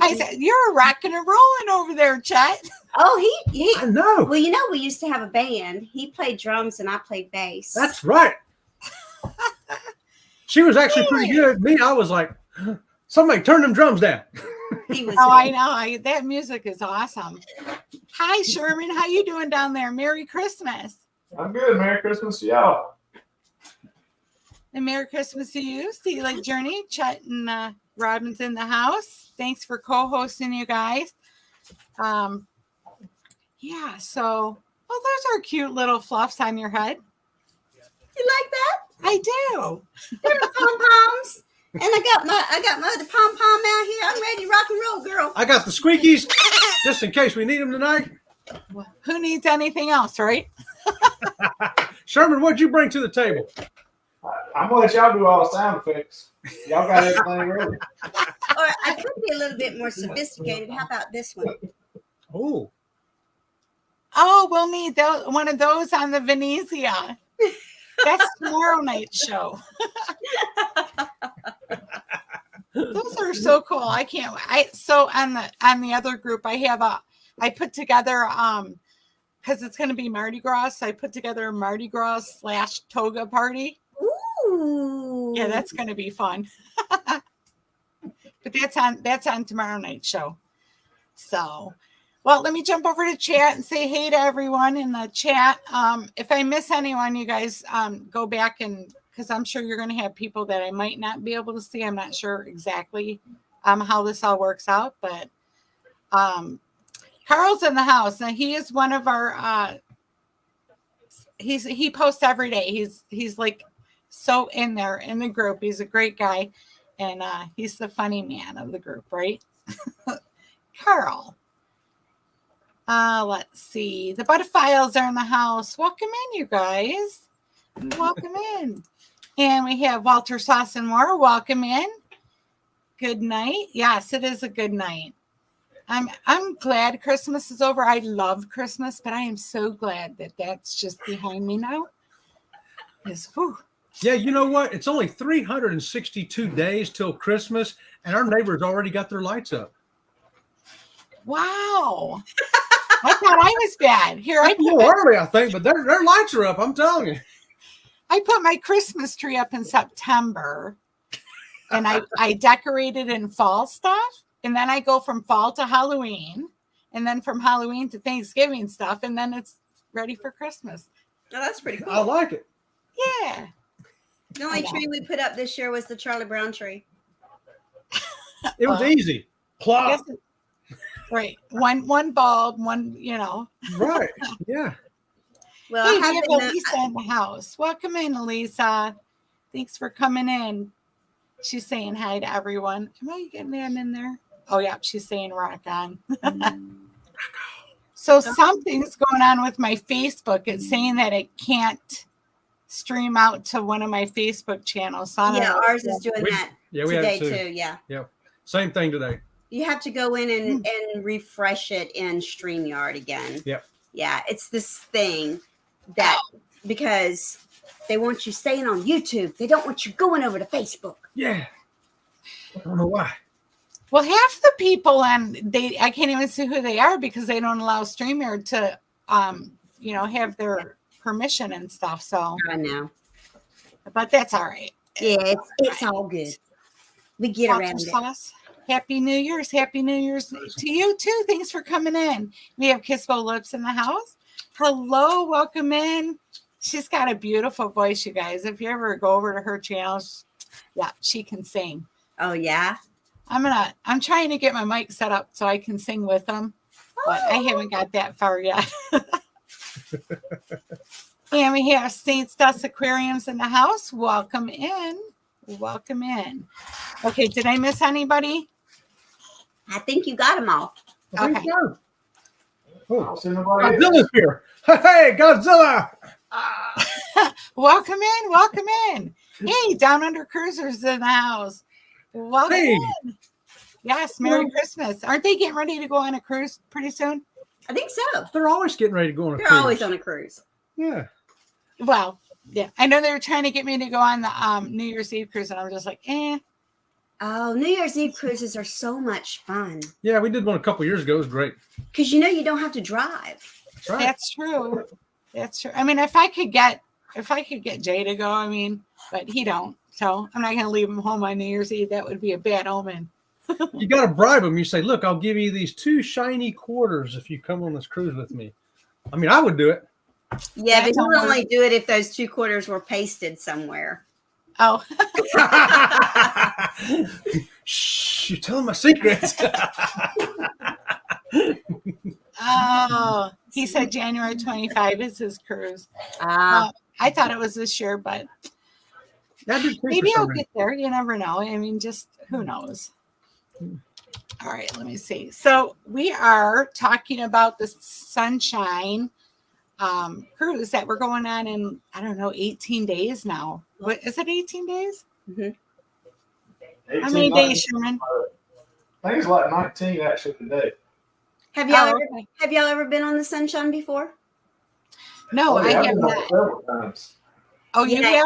I said, you're rocking and rolling over there, Chet. Oh, he. I know. Well, we used to have a band. He played drums and I played bass. That's right. She was actually pretty good. Me, I was like, somebody turn them drums down. He was. Oh, I know. That music is awesome. Hi, Sherman. How you doing down there? Merry Christmas. I'm good. Merry Christmas to y'all. And Merry Christmas to you. Sea Lake Journey, Chet and Robin's in the house. Thanks for co-hosting, you guys. Yeah, so, well, those are cute little fluffs on your head. You like that? I do. They're the pom-poms. And I got my other pom-pom out here. I'm ready to rock and roll, girl. I got the squeakies just in case we need them tonight. Well, who needs anything else, right? Sherman, what'd you bring to the table? I'm going to let y'all do all the sound effects. Y'all got everything ready. Or I could be a little bit more sophisticated. How about this one? Oh. Oh, we'll need one of those on the Venezia. That's tomorrow night's show. Those are so cool. I can't. So on the other group, I put together because it's going to be Mardi Gras. So I put together a Mardi Gras / toga party. Ooh. Yeah, that's going to be fun. But that's on tomorrow night's show. So, well, let me jump over to chat and say hey to everyone in the chat. If I miss anyone, you guys go back and because I'm sure you're going to have people that I might not be able to see. I'm not sure exactly how this all works out, but Carl's in the house. Now he is one of our. He posts every day. He's like so in there in the group. He's a great guy, and he's the funny man of the group, right? Carl. Let's see. The Butterfiles are in the house. Welcome in, you guys. Welcome in. And we have Walter Sauce and more. Welcome in. Good night. Yes, it is a good night. I'm glad Christmas is over. I love Christmas, but I am so glad that that's just behind me now. Yeah, you know what? It's only 362 days till Christmas, and our neighbors already got their lights up. Wow. I thought I was bad. Here, a little early, I think, but their lights are up. I'm telling you. I put my Christmas tree up in September, and I decorated in fall stuff, and then I go from fall to Halloween, and then from Halloween to Thanksgiving stuff, and then it's ready for Christmas. Oh, that's pretty cool. I like it. Yeah. The only tree we put up this year was the Charlie Brown tree. It was easy. Plop. Right. One bulb, one, Right. Yeah. Well, hey, I have Elisa in the house. Welcome in, Elisa. Thanks for coming in. She's saying hi to everyone. Am I getting that in there? Oh, yeah. She's saying rock on. So something's going on with my Facebook. It's saying that it can't stream out to one of my Facebook channels. So ours is doing that today too. Yeah. Yep. Same thing today. You have to go in and refresh it in StreamYard again. Yep. Yeah, it's this thing that because they want you staying on YouTube, they don't want you going over to Facebook. Yeah. I don't know why. Well, half the people I can't even see who they are because they don't allow StreamYard to have their permission and stuff. So I know. But that's all right. Yeah, it's all good. We get around it. Happy New Year's. Happy New Year's to you too. Thanks for coming in. We have Kissbo Lips in the house. Hello, welcome in. She's got a beautiful voice, you guys. If you ever go over to her channel, she can sing. Oh yeah. I'm trying to get my mic set up so I can sing with them, but I haven't got that far yet. And we have Saints Dust Aquariums in the house. Welcome in. Welcome in. Okay, did I miss anybody? I think you got them all. Okay. Godzilla's here. Hey, Godzilla. Welcome in. Welcome in. Hey, Down Under Cruisers in the house. Welcome in. Yes, Merry Christmas. Aren't they getting ready to go on a cruise pretty soon? I think so. They're always getting ready to go on a cruise. They're always on a cruise. Yeah. Well, yeah. I know they were trying to get me to go on the New Year's Eve cruise, and I was just like, Oh, New Year's Eve cruises are so much fun Yeah, we did one a couple years ago. It was great. because you don't have to drive. That's right. That's true. That's true. I mean, if I could get Jay to go, I mean, but he don't. So I'm not going to leave him home on New Year's Eve. That would be a bad omen. You got to bribe them. You say, look, I'll give you these 2 shiny quarters if you come on this cruise with me. I mean, I would do it. Yeah, but That's he would all only do it if those 2 quarters were pasted somewhere. Oh, Shh, you're telling my secrets. oh, he said January 25 is his cruise. Ah, I thought it was this year, but That did too, maybe for some I'll reason. get there. You never know. I mean, just who knows? All right, let me see. So we are talking about the Sunshine cruise that we're going on in, I don't know, 18 days now. What is it, 18 days? How many 18, days, Sherman? I think it's like 19 actually today. have y'all Oh, ever okay. have y'all ever been on the Sunshine before? No, I I've have been on it not. several times. Oh, you Yeah. have?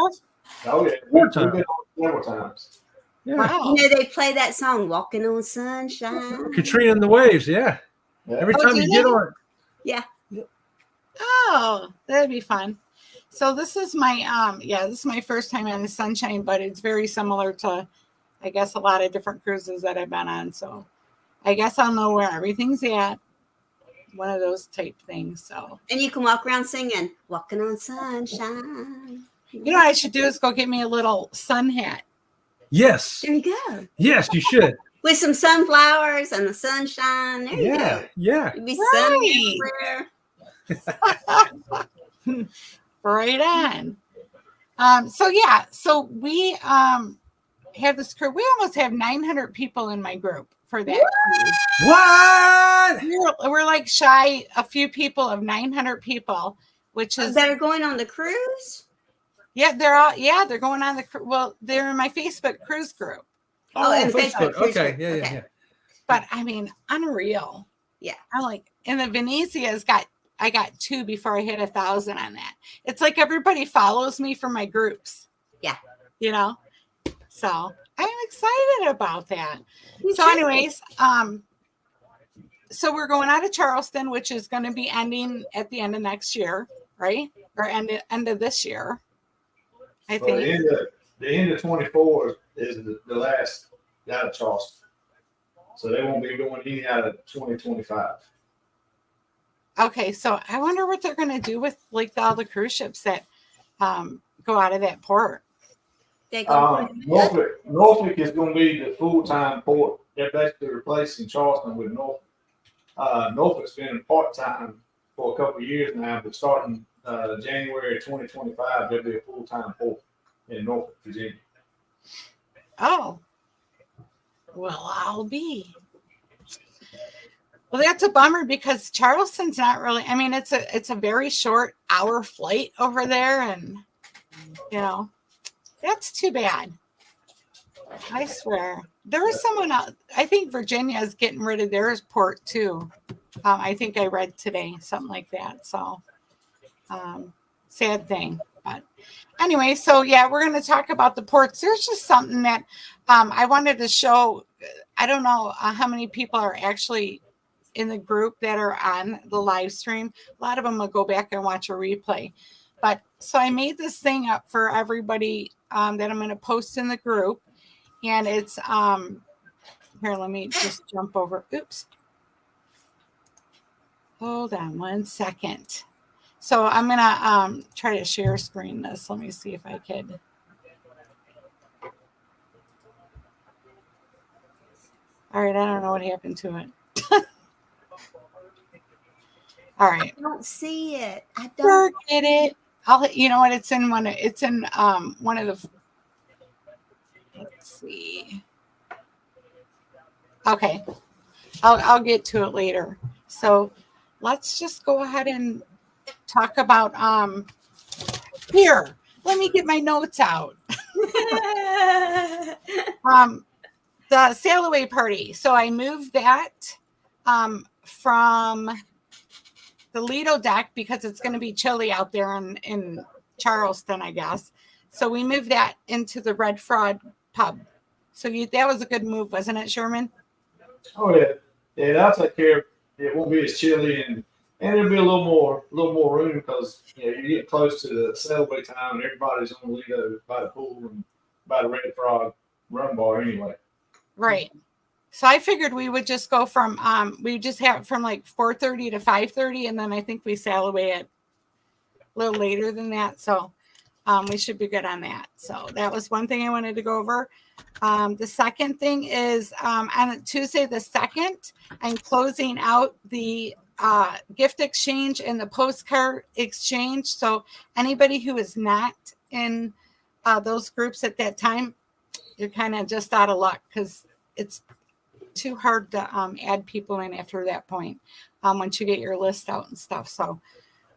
Oh yeah, Four we've been on it several times. Yeah. Wow. They play that song "Walking on Sunshine." Katrina and the Waves. Yeah. Yeah. Every Oh, time do you they? get on it. Yeah, Oh, that'd be fun. So this is my this is my first time on the Sunshine, but it's very similar to, I guess, a lot of different cruises that I've been on. So I guess I'll know where everything's at. One of those type things. So and you can walk around singing "Walking on Sunshine." you know what I should do is go get me a little sun hat. Yes. There you go, Yes, you should. with some sunflowers and the sunshine. There you Yeah. go. Yeah. You'd be Right. sunny everywhere. Right on. So we have this crew. We almost have 900 people in my group for that cruise. What? We're like shy a few people of 900 people, which is That are going on the cruise. they're going on the well, they're in my Facebook cruise group. Oh, and Facebook. Facebook cruise Okay. group. Yeah, yeah, Okay. yeah. But I mean, unreal. Yeah. I'm like, and the Venetia's I got 2 before I hit 1,000 on that. It's like everybody follows me for my groups. Yeah. You know? So I'm excited about that. Me So too. anyways, so we're going out of Charleston, which is going to be ending at the end of next year, right? Or end of this year, I So think. the end of 24 is the last out of Charleston. So they won't be going any out of 2025. Okay, so I wonder what they're going to do with like all the cruise ships that go out of that port. They go Norfolk is going to be the full-time port. They're basically replacing Charleston with Norfolk. Norfolk's been part-time for a couple of years now, but starting January 2025, they'll be a full-time port in Norfolk, Virginia. Oh, well, I'll be. Well, that's a bummer because Charleston's not really. I mean, it's a very short hour flight over there, and you know, that's too bad. I swear, there was someone else. I think Virginia is getting rid of their port too. I think I read today something like that. So, sad thing. But anyway, so yeah, we're going to talk about the ports. There's just something that I wanted to show. I don't know how many people are actually in the group that are on the live stream. A lot of them will go back and watch a replay. But so I made this thing up for everybody that I'm going to post in the group. And it's here, let me just jump over. Oops. Hold on 1 second. So I'm going to try to share screen this. Let me see if I could. All right, I don't know what happened to it. All right. I don't see it. I don't. Forget it. You know what? It's in one of the. Let's see. Okay, I'll get to it later. So let's just go ahead and talk about here. Let me get my notes out. The sail away party. So I moved that from the Lido deck because it's going to be chilly out there in Charleston, I guess. So we moved that into the Red Frog pub So that was a good move, wasn't it, Sherman? Oh yeah, yeah. That'll take care of it. It won't be as chilly and there'll be a little more room because you get close to the celebrate time and everybody's on the lead by the pool and by the Red Frog Run Bar anyway. Right. So I figured we would just go from we would just have it from like 4:30 to 5:30, and then I think we sail away at a little later than that. So we should be good on that. So that was one thing I wanted to go over. The second thing is on Tuesday the 2nd, I'm closing out the gift exchange and the postcard exchange. So anybody who is not in those groups at that time, you're kind of just out of luck because it's too hard to add people in after that point once you get your list out and stuff. So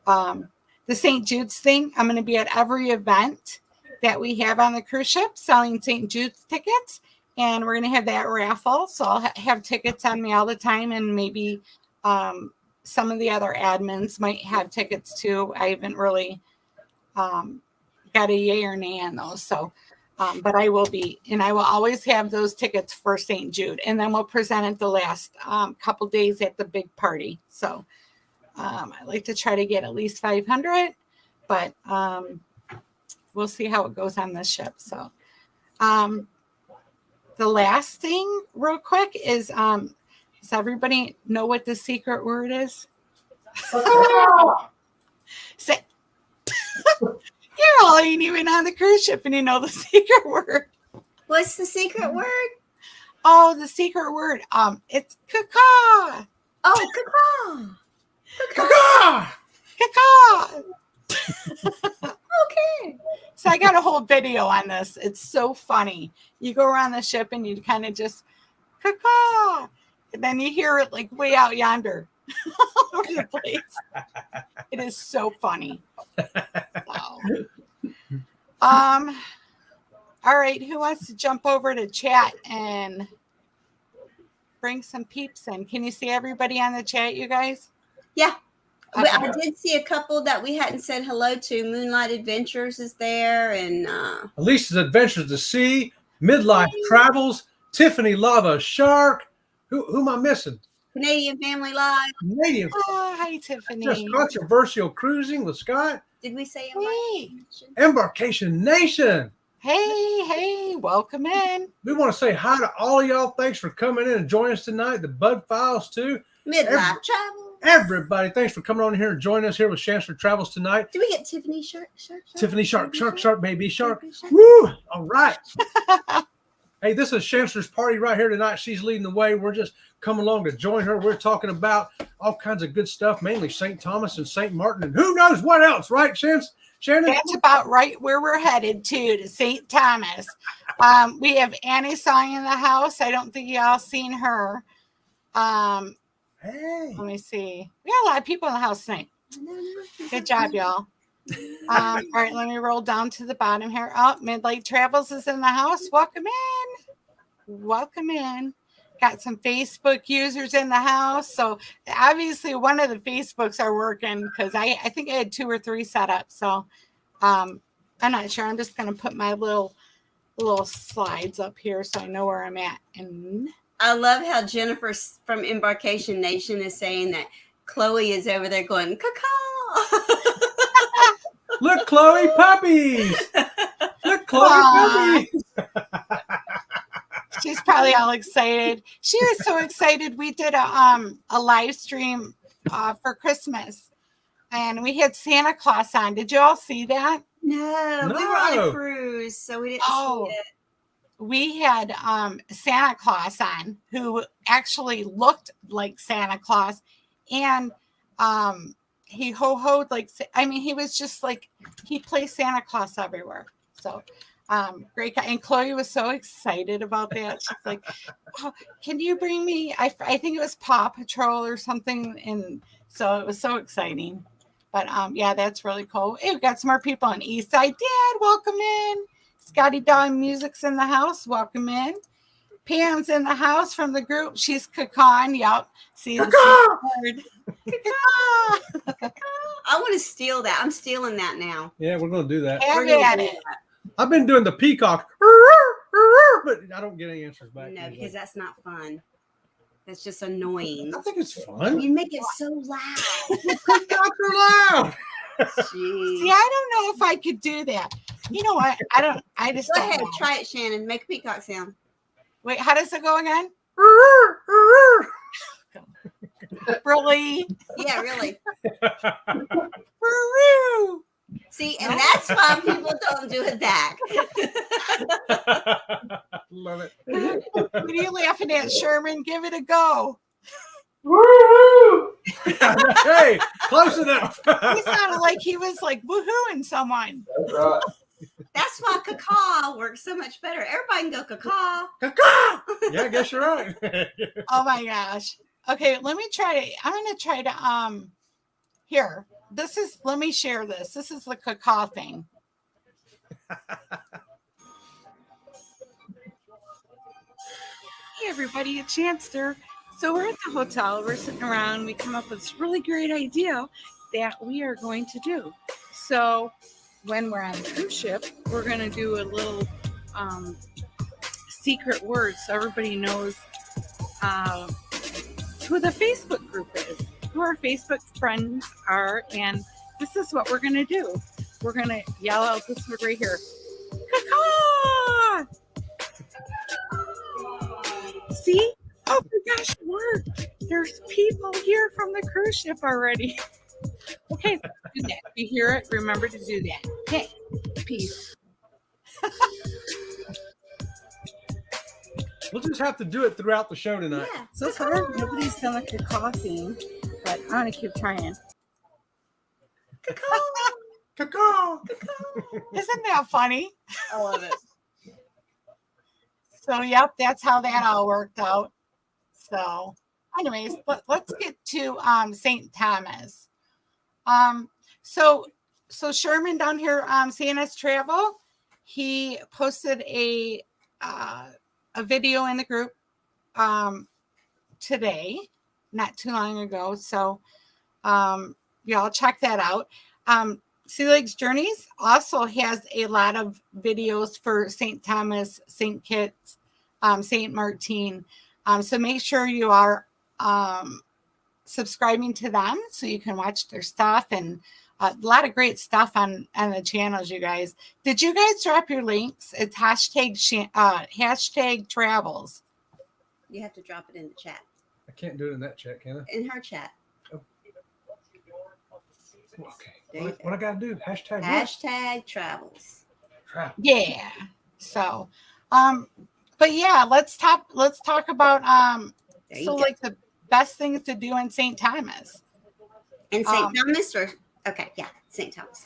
the St. Jude's thing, I'm going to be at every event that we have on the cruise ship selling St. Jude's tickets, and we're going to have that raffle. So I'll have tickets on me all the time, and maybe some of the other admins might have tickets too. I haven't really got a yay or nay on those. So, but I will be, and I will always have those tickets for St. Jude, and then we'll present it the last couple days at the big party. So I like to try to get at least 500, but we'll see how it goes on this ship. So the last thing real quick is, does everybody know what the secret word is? Say, you all ain't even on the cruise ship and you know the secret word. What's the secret word? Oh, the secret word. It's caca. Oh, caca. Caca! Caca. Okay. So I got a whole video on this. It's so funny. You go around the ship and you kind of just caca. And then you hear it like way out yonder all over the place. It is so funny. So, all right, who wants to jump over to chat and bring some peeps in? Can you see everybody on the chat, you guys? Yeah. Okay. I did see a couple that we hadn't said hello to. Moonlight Adventures is there, and Elisa's Adventures to Sea, Midlife Travels, Tiffany Lava Shark. Who am I missing? Canadian Family Live. Canadian. Oh, hi, Tiffany. Just Controversial Cruising with Scott. Did we say Hey. Embarkation Nation. Hey, welcome in. We want to say hi to all of y'all. Thanks for coming in and joining us tonight. The Bud Files too. Midlife Travel? Everybody, thanks for coming on here and joining us here with Chancellor Travels tonight. Do we get Tiffany Shark? Tiffany Shark, baby Shark. Baby Shark. Woo! All right. Hey, this is Chancellor's party right here tonight. She's leading the way. We're just coming along to join her. We're talking about all kinds of good stuff, mainly St. Thomas and St. Martin, and who knows what else, right, Shannon? That's about right where we're headed to St. Thomas. We have Annie Song in the house. I don't think y'all seen her. Hey. Let me see. We got a lot of people in the house tonight. Good job, y'all. All right, let me roll down to the bottom here. Oh, Midlight Travels is in the house. Welcome in. Got some Facebook users in the house. So obviously one of the Facebooks are working because I think I had 2 or 3 set up. So I'm not sure. I'm just going to put my little slides up here so I know where I'm at. And I love how Jennifer from Embarkation Nation is saying that Chloe is over there going, caca. Look, Chloe, puppies. Look, Chloe, puppies. she's probably all excited. She was so excited. We did a live stream for Christmas, and we had Santa Claus on. Did you all see that? No, we were on a cruise, so we didn't see it. We had Santa Claus on, who actually looked like Santa Claus, and he ho-hoed like, I mean, he was just like, he plays Santa Claus everywhere. So great guy. And Chloe was so excited about that. She's like, oh, can you bring me, I think it was Paw Patrol or something. And so it was so exciting. But yeah, that's really cool. Hey, we've got some more people on East Side. Dad, welcome in. Scotty Dog Music's in the house. Welcome in. Pam's in the house from the group. She's Cacan. Yep. See the word. I want to steal that. I'm stealing that now. Yeah, we're going to do that. Have at it. I've been doing the peacock, but I don't get any answers back. No, usually. because that's not fun. That's just annoying. I think it's fun. You make it so loud. Peacocks are loud. Jeez. See, I don't know if I could do that. You know what? I just Go don't ahead, know. try it, Shannon. Make a peacock sound. Wait, how does it go again? Really? Yeah, really. Woo! See, and that's why people don't do it back. Love it. What are you laughing at, Sherman? Give it a go. Woo! Hey, close enough. He sounded like he was like woohooing someone. That's right. That's why cacaw works so much better. Everybody can go cacaw. Yeah, I guess you're right. Oh my gosh. Okay, let me try. I'm gonna try to here. Let me share this. This is the cacaw thing. Hey everybody, it's Chanster. So we're at the hotel, we're sitting around, we come up with this really great idea that we are going to do. So when we're on the cruise ship, we're going to do a little secret word so everybody knows who the Facebook group is, who our Facebook friends are, and this is what we're going to do. We're going to yell out this word right here. Caw! See? Oh my gosh, it worked. There's people here from the cruise ship already. Okay, do that. If you hear it, remember to do that. Okay, peace. We'll just have to do it throughout the show tonight. Yeah. So far, nobody's done a cacaw theme, but I'm going to keep trying. Caw. Isn't that funny? I love it. So, yep, that's how that all worked out. So, anyways, let's get to St. Thomas. So Sherman down here, CNS Travel, he posted a video in the group today, not too long ago. So, y'all check that out. Sea Legs Journeys also has a lot of videos for St. Thomas, St. Kitts, St. Martin. So make sure you are subscribing to them so you can watch their stuff, and a lot of great stuff on the channels, you guys. Did you guys drop your links? It's hashtag travels. You have to drop it in the chat. I can't do it in that chat, can I? In her chat. Okay. What I got to do? Hashtag what? Hashtag travels. Travel. Yeah. So, but yeah, let's talk about There you so go. like the best things to do in St. Thomas. And St. Thomas, or okay, yeah, St. Thomas.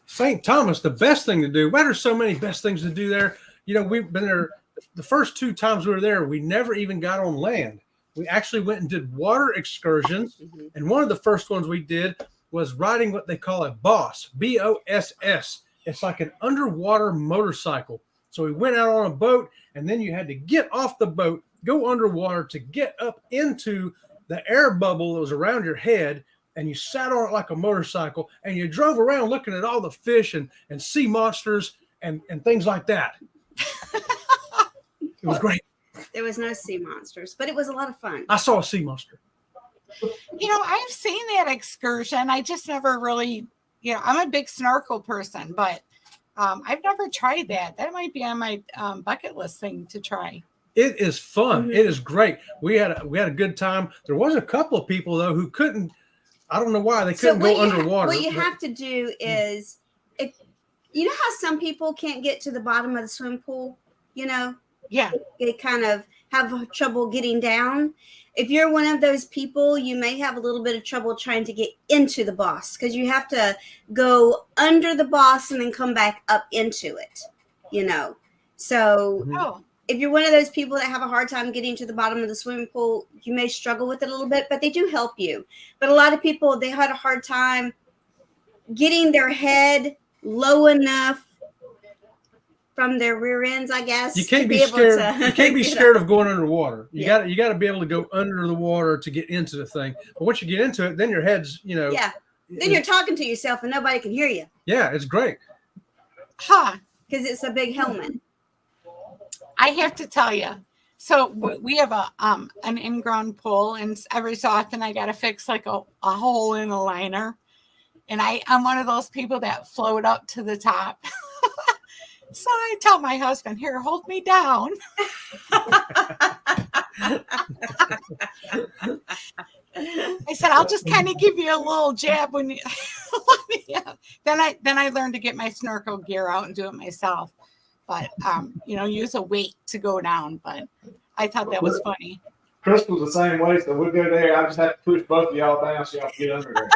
St. Thomas, the best thing to do. Why there's so many best things to do there? You know, we've been there. The first 2 times we were there, we never even got on land. We actually went and did water excursions. Mm-hmm. And one of the first ones we did was riding what they call a BOSS, BOSS. It's like an underwater motorcycle. So we went out on a boat, and then you had to get off the boat, go underwater to get up into the air bubble that was around your head, and you sat on it like a motorcycle, and you drove around looking at all the fish and sea monsters and things like that. It was great. There was no sea monsters, but it was a lot of fun. I saw a sea monster. You know, I've seen that excursion. I just never really, I'm a big snorkel person, but I've never tried that. That might be on my bucket list thing to try. It is fun. Mm-hmm. It is great. We had a good time. There was a couple of people though who couldn't. I don't know why they couldn't go underwater. What you have to do is, if you know how some people can't get to the bottom of the swim pool, Yeah. they kind of have trouble getting down. If you're one of those people, you may have a little bit of trouble trying to get into the boss, because you have to go under the boss and then come back up into it, So Oh, if you're one of those people that have a hard time getting to the bottom of the swimming pool, you may struggle with it a little bit, but they do help you. But a lot of people, they had a hard time getting their head low enough from their rear ends, I guess. You can't be scared. You can't be scared of going underwater. You got to be able to go under the water to get into the thing. But once you get into it, then your head's, Yeah. Then you're talking to yourself and nobody can hear you. Yeah, it's great. huh. because it's a big helmet. I have to tell you. So we have an ingrown pool, and every so often I got to fix like a hole in the liner. And I'm one of those people that float up to the top. So I tell my husband, here, hold me down. I said, I'll just kind of give you a little jab when you Then I learned to get my snorkel gear out and do it myself. But use a weight to go down. But I thought that was funny. Crystal's the same way, so we'll go there. I just have to push both of y'all down so y'all can get under there.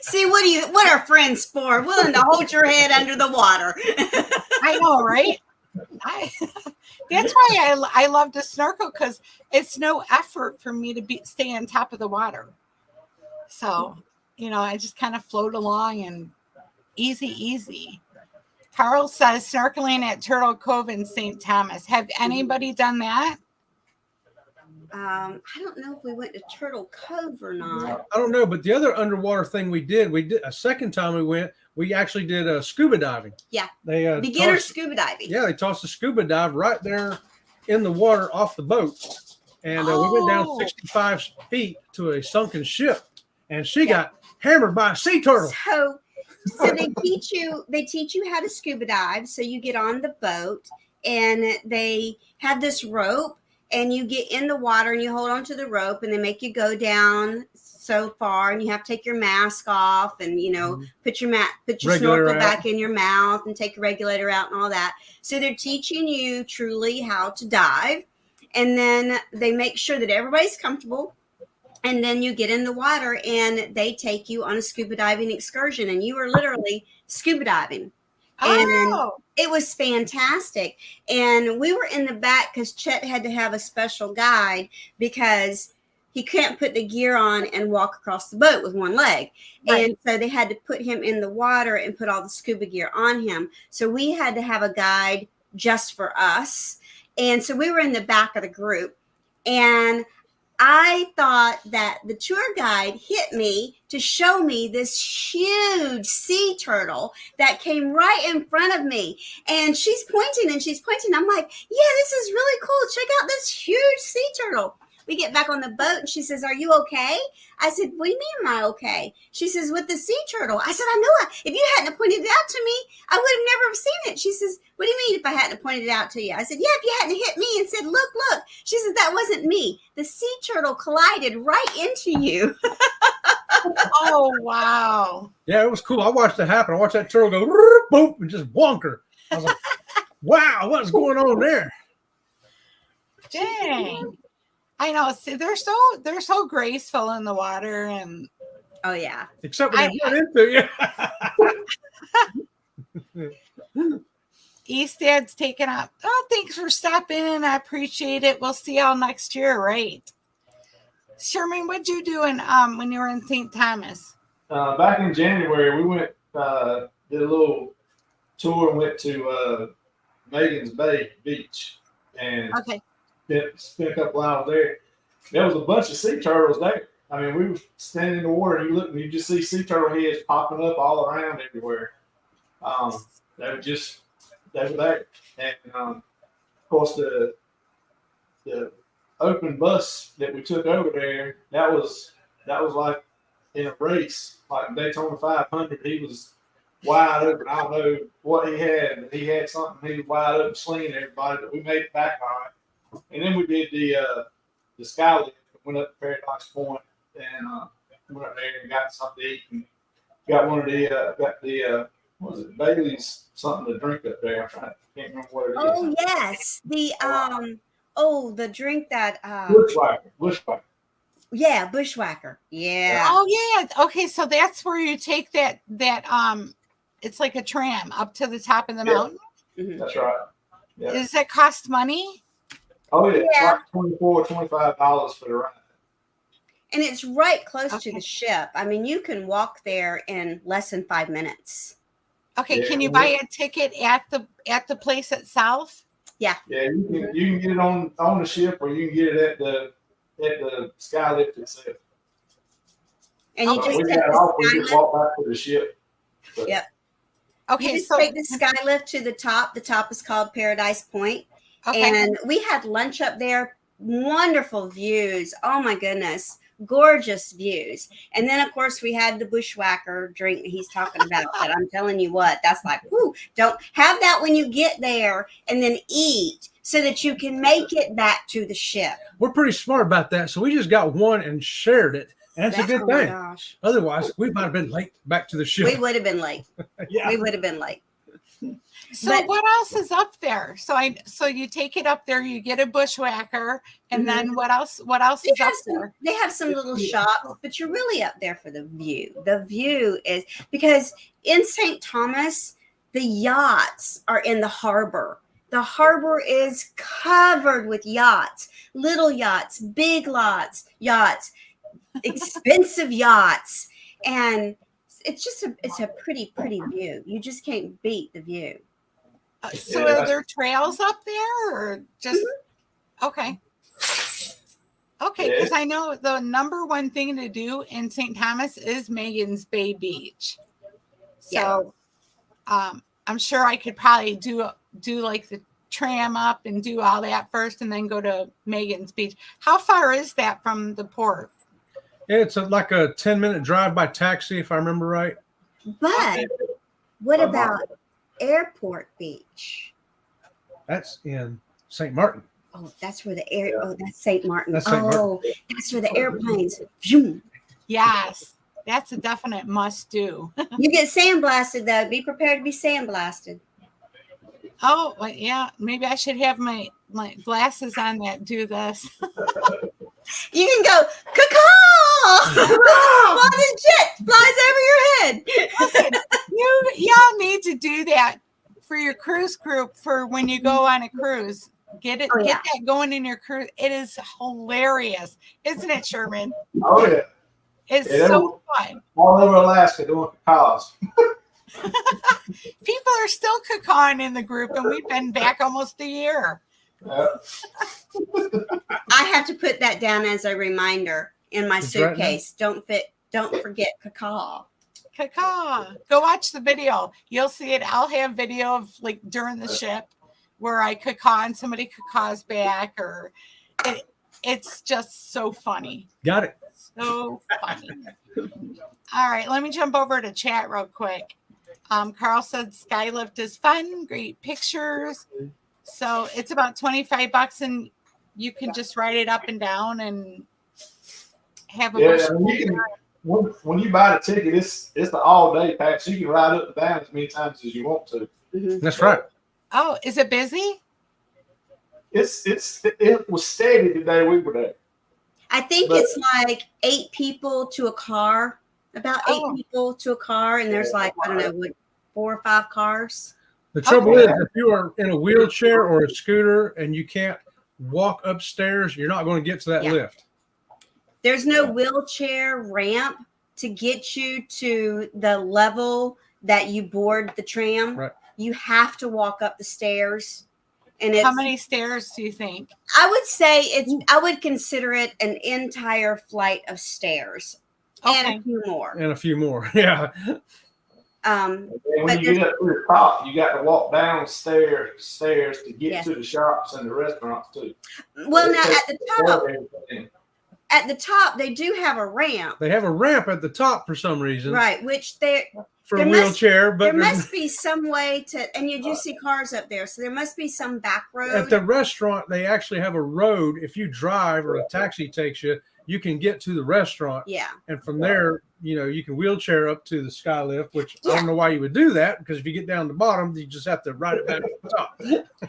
See, what are friends for? Willing to hold your head under the water. I know, right? That's why I love to snorkel, because it's no effort for me to stay on top of the water. So, I just kind of float along and easy. Carl says snorkeling at Turtle Cove in St. Thomas. Have anybody done that? I don't know if we went to Turtle Cove or not. I don't know, but the other underwater thing we did a second time we went, we actually did scuba diving. Yeah. They beginner scuba diving. Yeah, they tossed a scuba dive right there in the water off the boat. And we went down 65 feet to a sunken ship, and she got hammered by a sea turtle. So they teach you how to scuba dive. So you get on the boat, and they have this rope, and you get in the water and you hold on to the rope, and they make you go down so far, and you have to take your mask off and, put your snorkel back in your mouth and take your regulator out and all that. So they're teaching you truly how to dive. And then they make sure that everybody's comfortable. And then you get in the water and they take you on a scuba diving excursion, and you are literally scuba diving. And it was fantastic. And we were in the back because Chet had to have a special guide because he can't put the gear on and walk across the boat with one leg. Right. And so they had to put him in the water and put all the scuba gear on him. So we had to have a guide just for us. And so we were in the back of the group. And I thought that the tour guide hit me to show me this huge sea turtle that came right in front of me. And she's pointing. I'm like, yeah, this is really cool. Check out this huge sea turtle. We get back on the boat and she says, are you okay? I said, what do you mean am I okay? She says, with the sea turtle. I said, I know. If you hadn't pointed it out to me, I would have never seen it. She says, what do you mean if I hadn't pointed it out to you? I said, yeah, if you hadn't hit me and said, look. She says, that wasn't me. The sea turtle collided right into you. Oh, wow. Yeah, it was cool. I watched it happen. I watched that turtle go, boop, and just bonk her. I was like, wow, what's going on there? Dang. I know. See, they're so graceful in the water, and oh yeah. Except when they run into you. Eastad's taken up. Oh, thanks for stopping in. I appreciate it. We'll see y'all next year, right? Sherman, what'd you do when you were in St. Thomas? Back in January, we went did a little tour and went to Megan's Bay Beach, and spent a couple hours there. There was a bunch of sea turtles there. I mean, we were standing in the water and you look and you just see sea turtle heads popping up all around everywhere. They were there. And of course the open bus that we took over there, that was like in a race, like Daytona 500. He was wide open. I don't know what he had, but he had something. He was wide open slinging everybody, but we made it back all right. And then we did the sky lift, went up to Paradise Point, and went up there and got something to eat, and got one of the what was it, Bailey's something to drink up there. I can't remember what it is. Oh yes, the drink that Bushwhacker. Yeah, Bushwhacker. Yeah. Oh yeah. Okay, so that's where you take that it's like a tram up to the top of the mountain. Mm-hmm. That's right. Yeah. Does it cost money? Oh yeah, it's like $24-$25 for the ride. And it's right close to the ship. I mean, you can walk there in less than 5 minutes. Okay, can you buy a ticket at the place itself? Yeah. Yeah, you can get it on the ship, or you can get it at the sky lift itself. And you we just walk back to the ship. Yep. Okay, You just so take the sky lift to the top. The top is called Paradise Point. okay. And we had lunch up there. Wonderful views. Oh my goodness. Gorgeous views. And then of course we had the bushwhacker drink that he's talking about. But I'm telling you what, that's like, whoo, don't have that when you get there, and then eat so that you can make it back to the ship. We're pretty smart about that. So we just got one and shared it. And it's a good Oh my thing. gosh. Otherwise, we might have been late back to the ship. We would have been late. Yeah. We would have been late. So But- what else is up there? So you take it up there, you get a bushwhacker, and then what else? What else is up there? They have some little shops, but you're really up there for the view. The view is because in St. Thomas, the yachts are in the harbor. The harbor is covered with yachts, little yachts, big yachts, expensive yachts, and it's a pretty view. You just can't beat the view. So are there trails up there, or just okay? Okay, because I know the number one thing to do in St. Thomas is Megan's Bay Beach. So, I'm sure I could probably do like the tram up and do all that first, and then go to Megan's Beach. How far is that from the port? It's like a 10-minute drive by taxi, if I remember right. But what about Airport Beach? That's in St. Martin. Oh, that's where that's St. Martin. That's St. Martin. Oh, that's where the airplanes. Zoom. Yes, that's a definite must do. You get sandblasted though. Be prepared to be sandblasted. Oh, well, yeah. Maybe I should have my glasses on that do this. You can go, caw-caw! While the jet flies over your head. Listen, y'all need to do that for your cruise group for when you go on a cruise. Get that going in your cruise. It is hilarious, isn't it, Sherman? Oh yeah. It's so fun. All over Alaska doing cars. People are still cacawing in the group, and we've been back almost a year. Yeah. I have to put that down as a reminder in my It's right suitcase. Don't forget caw. Cacaw. Go watch the video. You'll see it. I'll have video of like during the ship where I cacaw and somebody cacaws back, or it's just so funny. Got it. So funny. All right, let me jump over to chat real quick. Carl said Skylift is fun, great pictures. So it's about $25, and you can just ride it up and down and have a when you buy the ticket, it's the all day pack, so you can ride up and down as many times as you want to. Mm-hmm. That's right. Oh, is it busy? It was steady the day we were there. I think it's like 8 people to a car. About 8 people to a car, and there's like, I don't know, what, 4 or 5 cars. The trouble is, if you are in a wheelchair or a scooter and you can't walk upstairs, you're not going to get to that lift. There's no wheelchair ramp to get you to the level that you board the tram. Right. You have to walk up the stairs. And How many stairs do you think? I would say I would consider it an entire flight of stairs. And a few more. And a few more. Yeah. And when you get up to the top, you got to walk downstairs to get to the shops and the restaurants too. Well, now at the top, they do have a ramp. They have a ramp at the top for some reason. Right, which for a wheelchair, but there must be some way to, and you do see cars up there, so there must be some back road. At the restaurant, they actually have a road. If you drive or a taxi takes you, you can get to the restaurant. Yeah. And from there, you can wheelchair up to the sky lift, which I don't know why you would do that, because if you get down the bottom, you just have to ride it back to the top.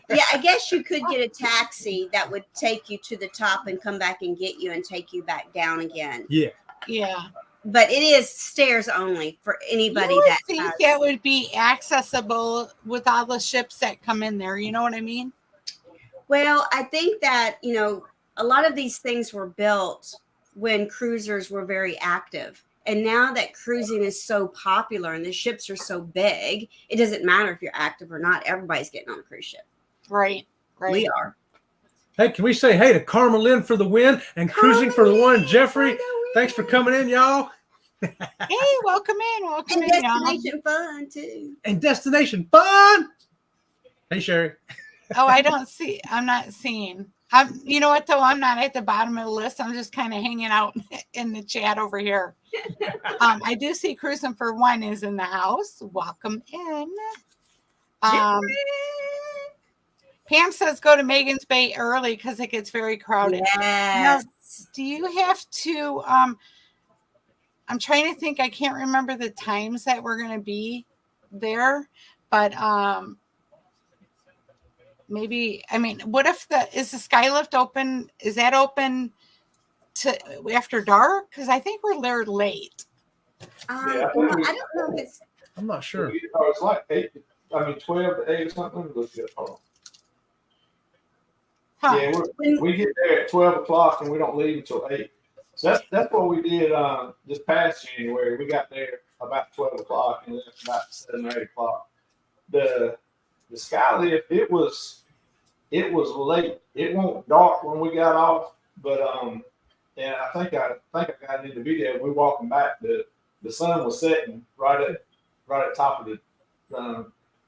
Yeah, I guess you could get a taxi that would take you to the top and come back and get you and take you back down again. Yeah. Yeah. But it is stairs only for anybody I think that would be accessible with all the ships that come in there. You know what I mean? Well, I think that, a lot of these things were built when cruisers were very active. And now that cruising is so popular and the ships are so big, it doesn't matter if you're active or not. Everybody's getting on a cruise ship. Right. We are. Hey, can we say hey to Carmelyn for the win and Cruzin for the one? Jeffrey, thanks for coming in, y'all. Hey, welcome in. Welcome And in, y'all. destination fun too. And destination fun. Hey, Sherry. Oh, I'm not seeing. You know what though? I'm not at the bottom of the list. I'm just kind of hanging out in the chat over here. I do see Cruzin for One is in the house. Welcome in. Pam says go to Megan's Bay early because it gets very crowded. Yes. Now, do you have to? I'm trying to think. I can't remember the times that we're going to be there, but maybe. I mean, what if is the skylift open? Is that open to after dark? Because I think we're there late. Yeah, I don't know if it's. I'm not sure. It's like 12 to 8 or something. Let's get hold on. Huh. Yeah, we get there at 12 o'clock and we don't leave until 8. So that's what we did this past January. We got there about 12 o'clock and left about 7 or 8 o'clock. The skylift, it was late. It wasn't dark when we got off, but and I think I got into the video. We walking back. The sun was setting right at top of the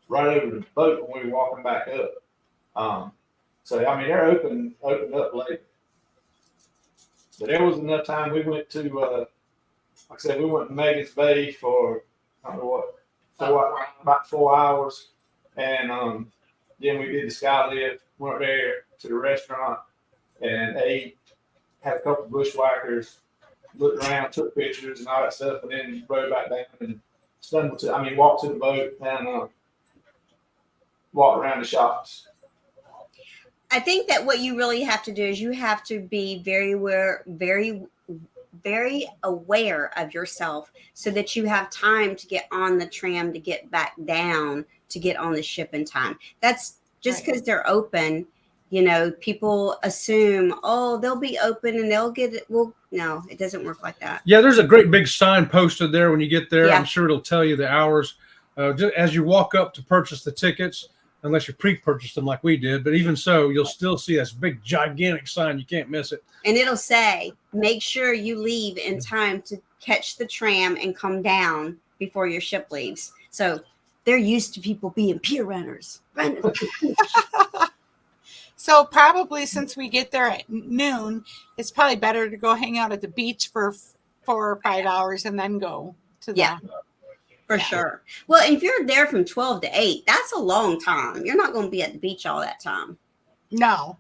right over the boat when we were walking back up. So I mean they're opened up late. But there was enough time. We went to like I said, we went to Megan's Bay for I don't know about 4 hours, and then we did the skylift. Went there to the restaurant and ate. Had a couple of bushwhackers. Looked around, took pictures and all that stuff, and then rode back down and walked to the boat and walked around the shops. I think that what you really have to do is you have to be very aware of yourself so that you have time to get on the tram, to get back down, to get on the ship in time. That's just because they're open. You know, people assume, oh, they'll be open and they'll get it. Well, no, it doesn't work like that. Yeah, there's a great big sign posted there when you get there. Yeah. I'm sure it'll tell you the hours. Just as you walk up to purchase the tickets, unless you pre-purchased them like we did. But even so, you'll still see this big, gigantic sign. You can't miss it. And it'll say, make sure you leave in time to catch the tram and come down before your ship leaves. So they're used to people being pier runners. So probably since we get there at noon, it's probably better to go hang out at the beach for 4 or 5 hours and then go to the For sure. Well, if you're there from 12 to 8, that's a long time. You're not going to be at the beach all that time. No.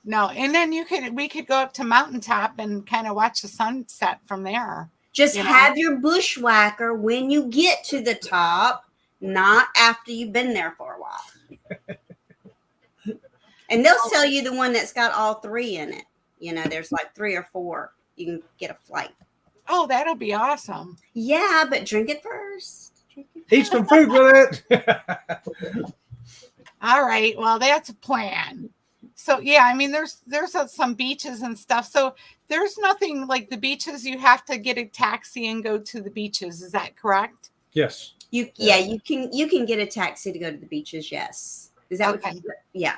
And then we could go up to Mountaintop and kind of watch the sunset from there. Just have your bushwhacker when you get to the top, not after you've been there for a while. And they'll sell you the one that's got all 3 in it. You know, there's like 3 or 4. You can get a flight. Oh, that'll be awesome. Yeah, but drink it first. Eat some food with it. All right. Well, that's a plan. So, yeah, I mean, there's some beaches and stuff. So there's nothing like the beaches. You have to get a taxi and go to the beaches. Is that correct? Yes. You can get a taxi to go to the beaches. Yes. Is that Okay. Yeah.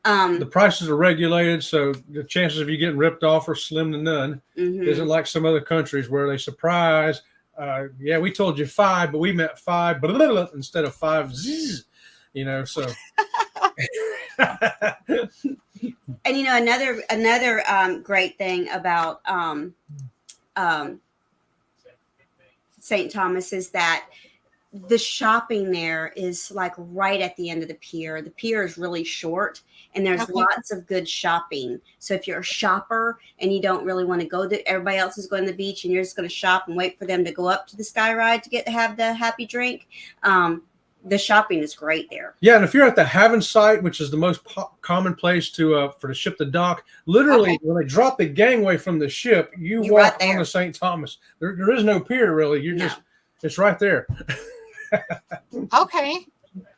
The prices are regulated, so the chances of you getting ripped off are slim to none. Mhm. Isn't like some other countries where they surprise. Yeah, we told you 5, but we meant 5 blah, blah, blah, instead of 5 zzz, so. And another great thing about St. Thomas is that the shopping there is like right at the end of the pier. The pier is really short and there's lots of good shopping. So if you're a shopper and you don't really want to go to, everybody else is going to the beach and you're just going to shop and wait for them to go up to the sky ride to have the happy drink. The shopping is great there. Yeah, and if you're at the Haven site, which is the most common place for the ship to dock, literally when they drop the gangway from the ship, you walk right on the St. Thomas. There is no pier really. It's right there. Okay.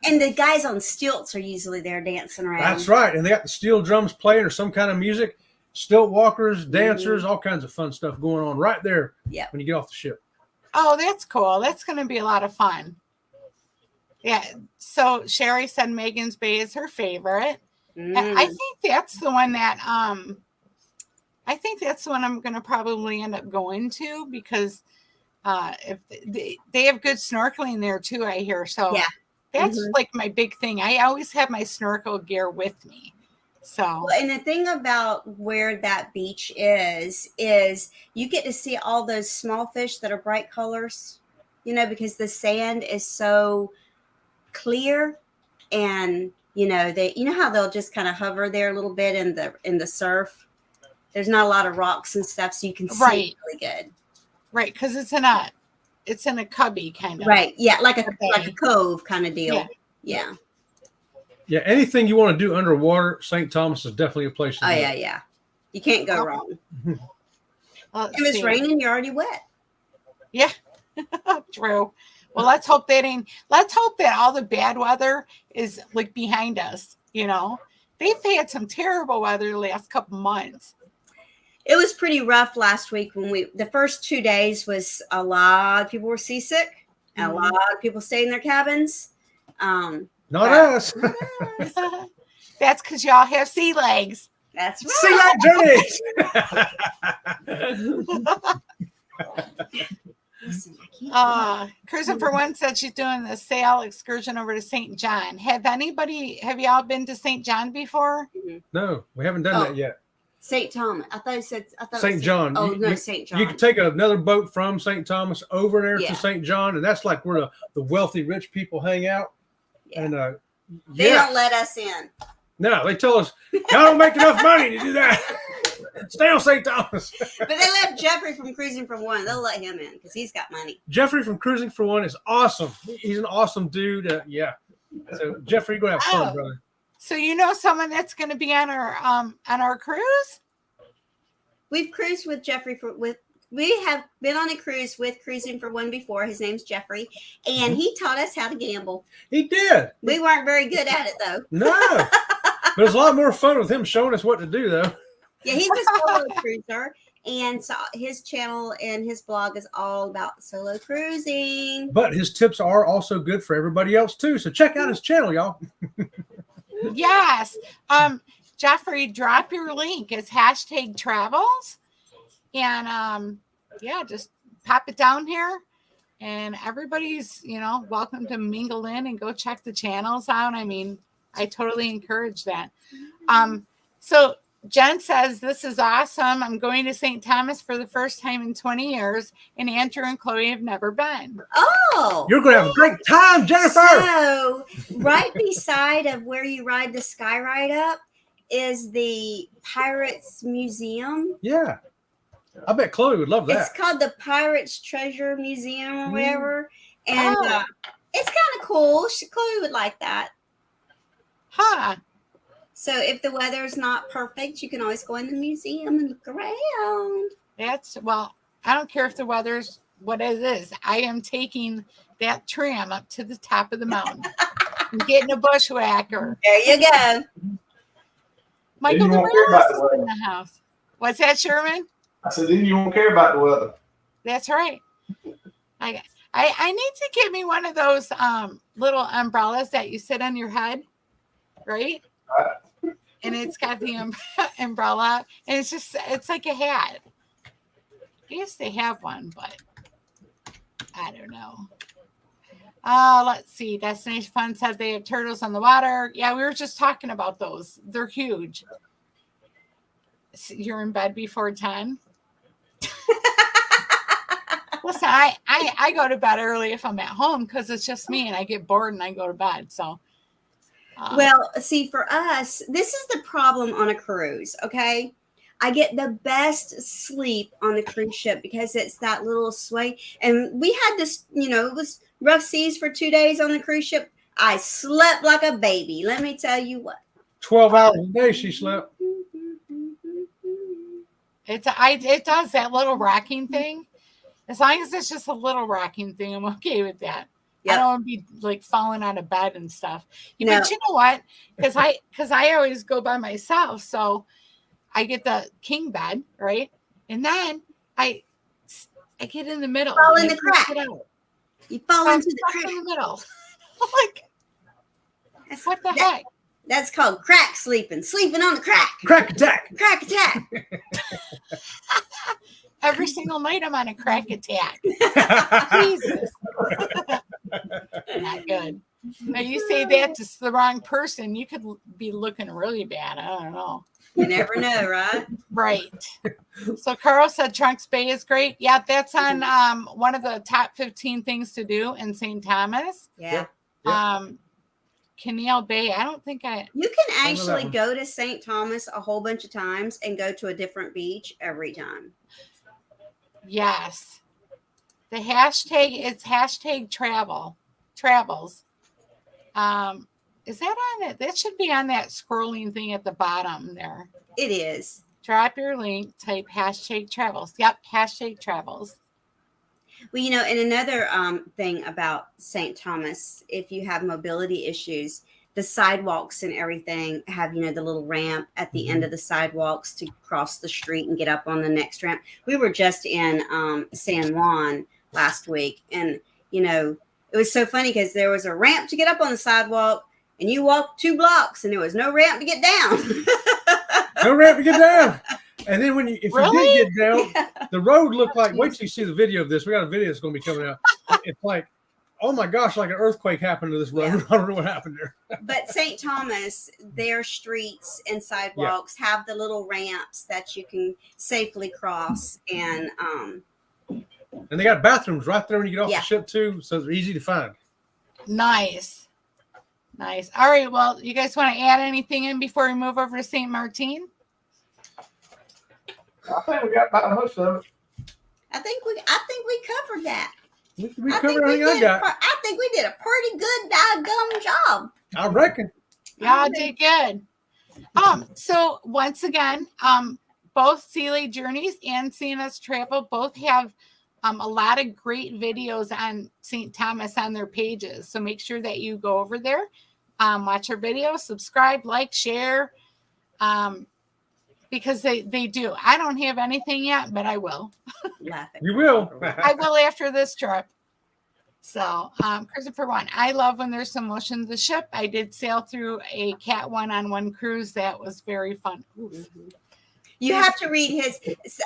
And the guys on stilts are usually there dancing around. That's right. And they got the steel drums playing or some kind of music, stilt walkers, dancers, all kinds of fun stuff going on right there when you get off the ship. Oh, that's cool. That's going to be a lot of fun. Yeah. So Sherry said Megan's Bay is her favorite. I think that's the one that I'm going to probably end up going to because If they have good snorkeling there too, I hear. So Yeah. that's like my big thing. I always have my snorkel gear with me. So, Well, and the thing about where that beach is you get to see all those small fish that are bright colors, because the sand is so clear, and how they'll just kind of hover there a little bit in the surf. There's not a lot of rocks and stuff, so you can see Right. really good. Right, because it's in a cubby kind of. Right, yeah, like a cove kind of deal. Yeah. Yeah, anything you want to do underwater, St. Thomas is definitely a place to do. Yeah. You can't go wrong. If it's raining, you're already wet. Yeah, true. Well, let's hope that all the bad weather is like behind us. They've had some terrible weather the last couple months. It was pretty rough last week the first 2 days was a lot of people were seasick, and a lot of people stayed in their cabins. Not us. That's because y'all have sea legs. That's Sea right. leg journeys. Listen, I can't Cruzin for one said she's doing the sail excursion over to St. John. Have y'all been to St. John before? No, we haven't done that yet. St. Thomas. I thought St. John. Oh, no, St. John. You can take another boat from St. Thomas over there Yeah. to St. John, and that's like where the wealthy, rich people hang out. Yeah. And They don't let us in. No, they tell us, y'all don't make enough money to do that. Stay on St. Thomas. But they let Jeffrey from Cruising for One. They'll let him in because he's got money. Jeffrey from Cruising for One is awesome. He's an awesome dude. Yeah. So Jeffrey, you're gonna have fun, brother. So someone that's going to be on our cruise? We've cruised with Jeffrey we have been on a cruise with Cruising for One before. His name's Jeffrey, and he taught us how to gamble. He did. We weren't very good at it though. No. But it's a lot more fun with him showing us what to do, though. Yeah, he's a solo cruiser, and so his channel and his blog is all about solo cruising. But his tips are also good for everybody else too. So check out his channel, y'all. Yes. Jeffrey, drop your link. It's #travels. And just pop it down here. And everybody's, welcome to mingle in and go check the channels out. I mean, I totally encourage that. So Jen says, this is awesome. I'm going to St. Thomas for the first time in 20 years, and Andrew and Chloe have never been. Oh, you're going to have a great time, Jennifer. So right beside of where you ride the sky ride up is the Pirates Museum. Yeah. I bet Chloe would love that. It's called the Pirates Treasure Museum or whatever. And it's kind of cool. Chloe would like that. Huh. So if the weather's not perfect, you can always go in the museum and look around. I don't care if the weather's what it is. I am taking that tram up to the top of the mountain. I'm getting a bushwhacker. There you go. Michael, Then you won't care about the in the house. What's that, Sherman? I said, then you won't care about the weather. That's right. I need to get me one of those little umbrellas that you sit on your head, right? And it's got the umbrella, and it's like a hat. I guess they have one, but I don't know. Let's see. Destination Fun said they have turtles on the water. Yeah, we were just talking about those. They're huge. So you're in bed before 10. Listen, I go to bed early if I'm at home because it's just me and I get bored and I go to bed. So, well, see, for us, this is the problem on a cruise. Okay, I get the best sleep on the cruise ship because it's that little sway. And we had this, it was rough seas for 2 days on the cruise ship. I slept like a baby. Let me tell you what. 12 hours a day she slept. It does that little rocking thing. As long as it's just a little rocking thing, I'm okay with that. Yep. I don't want to be like falling out of bed and stuff. No. But you know what? Because I always go by myself, so I get the king bed, right? And then I get in the middle. Fall in the crack. You fall into the crack in the middle. What the heck? That's called crack sleeping on the crack. Crack attack. Crack attack. Every single night I'm on a crack attack. Jesus. Not good. Now you say that to the wrong person, you could be looking really bad. I don't know. You never know, right? Right. So Carl said Trunks Bay is great. Yeah, that's on one of the top 15 things to do in St. Thomas. Yeah. Canal Bay. I don't think You can actually go to St. Thomas a whole bunch of times and go to a different beach every time. Yes. The hashtag, it's hashtag travels. Is that on it? That should be on that scrolling thing at the bottom there. It is. Drop your link, type hashtag travels. Yep, hashtag travels. Well, you know, and another thing about St. Thomas, if you have mobility issues, the sidewalks and everything have, you know, the little ramp at the end of the sidewalks to cross the street and get up on the next ramp. We were just in San Juan last week, and, you know, it was so funny because there was a ramp to get up on the sidewalk, and you walked 2 blocks, and there was no ramp to get down. No ramp to get down. And then if you did get down, Yeah. the road looked like, wait till you see the video of this. We got a video that's going to be coming out. It's like, oh my gosh, like an earthquake happened to this road. Yeah. I don't know what happened there. But St. Thomas, their streets and sidewalks have the little ramps that you can safely cross. And they got bathrooms right there when you get off Yeah. the ship too, so they're easy to find. Nice. All right. Well, you guys want to add anything in before we move over to St. Martin? I think we got about most of it. I think we covered that. We covered everything I got. I think we did a pretty good doggone job. I reckon. Y'all did good. So once again, both Sea Lake Journeys and CNS Travel both have a lot of great videos on St. Thomas on their pages. So make sure that you go over there, watch our videos, subscribe, like, share, because they do. I don't have anything yet, but I will. Laughing. You will. I will after this trip. So, Cruzin for one. I love when there's some motion to the ship. I did sail through a Cat one-on-one cruise. That was very fun. Mm-hmm. You have to read his.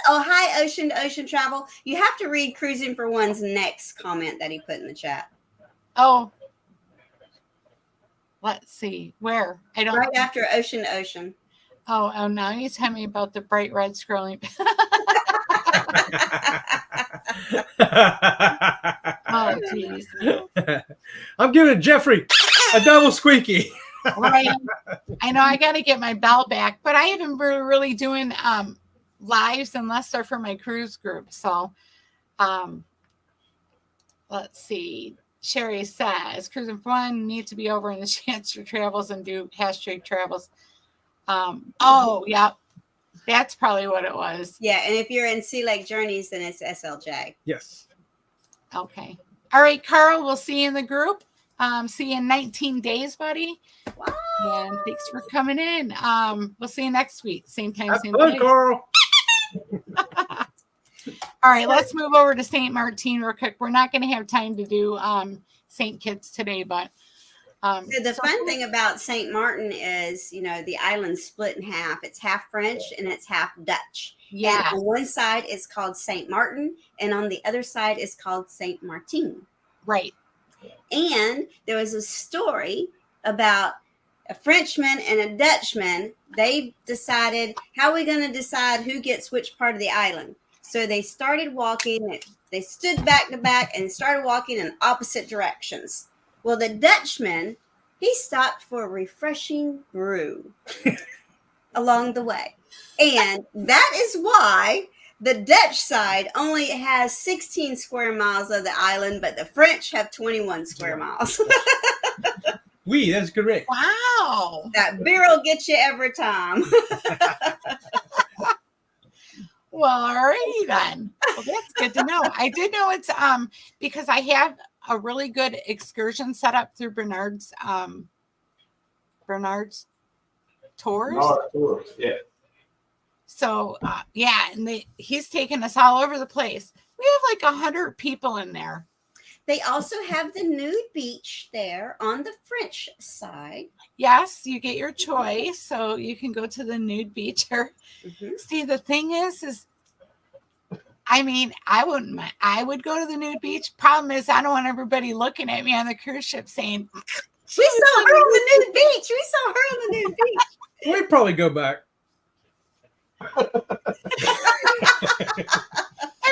Oh, hi, Ocean to Ocean Travel. You have to read Cruzin for One's next comment that he put in the chat. Oh, let's see. Where? I don't. Right after Ocean to Ocean. Oh, now you tell me about the bright red scrolling. Oh, geez. I'm giving Jeffrey a double squeaky. Right. I know I got to get my bell back, but I haven't been really doing lives unless they're for my cruise group. So, let's see. Sherry says, Cruising for One need to be over in the Chancellor Travels and do hashtag travels. Oh, yeah. That's probably what it was. Yeah, and if you're in Sea Lake Journeys, then it's SLJ. Yes. Okay. All right, Carl, we'll see you in the group. See you in 19 days, buddy. Wow. And thanks for coming in. We'll see you next week. Same time, same Hello, place. Carl. All right, let's move over to St. Martin real quick. We're not going to have time to do St. Kitts today, but So the fun thing about St. Martin is, you know, the island's split in half. It's half French and it's half Dutch. yeah, And on one side is called St. Martin, and on the other side is called St. Martin. right. And there was a story about a Frenchman and a Dutchman. They decided, how are we going to decide who gets which part of the island? So they started walking. They stood back to back and started walking in opposite directions. Well, the Dutchman, he stopped for a refreshing brew along the way. And that is why the Dutch side only has 16 square miles of the island, but the French have 21 square miles. Oui, that's correct. Wow. That beer will get you every time. Well, all righty then. Well, that's good to know. I did know it's because I have a really good excursion set up through Bernard's tours. Yeah. So yeah, and he's taking us all over the place. We have like 100 people in there. They also have the nude beach there on the French side. Yes, you get your choice, so you can go to the nude beach. Or Mm-hmm. see, the thing is I mean, I wouldn't mind. I would go to the nude beach. Problem is, I don't want everybody looking at me on the cruise ship saying, We saw her on the nude beach. We saw her on the nude beach. We'd probably go back. I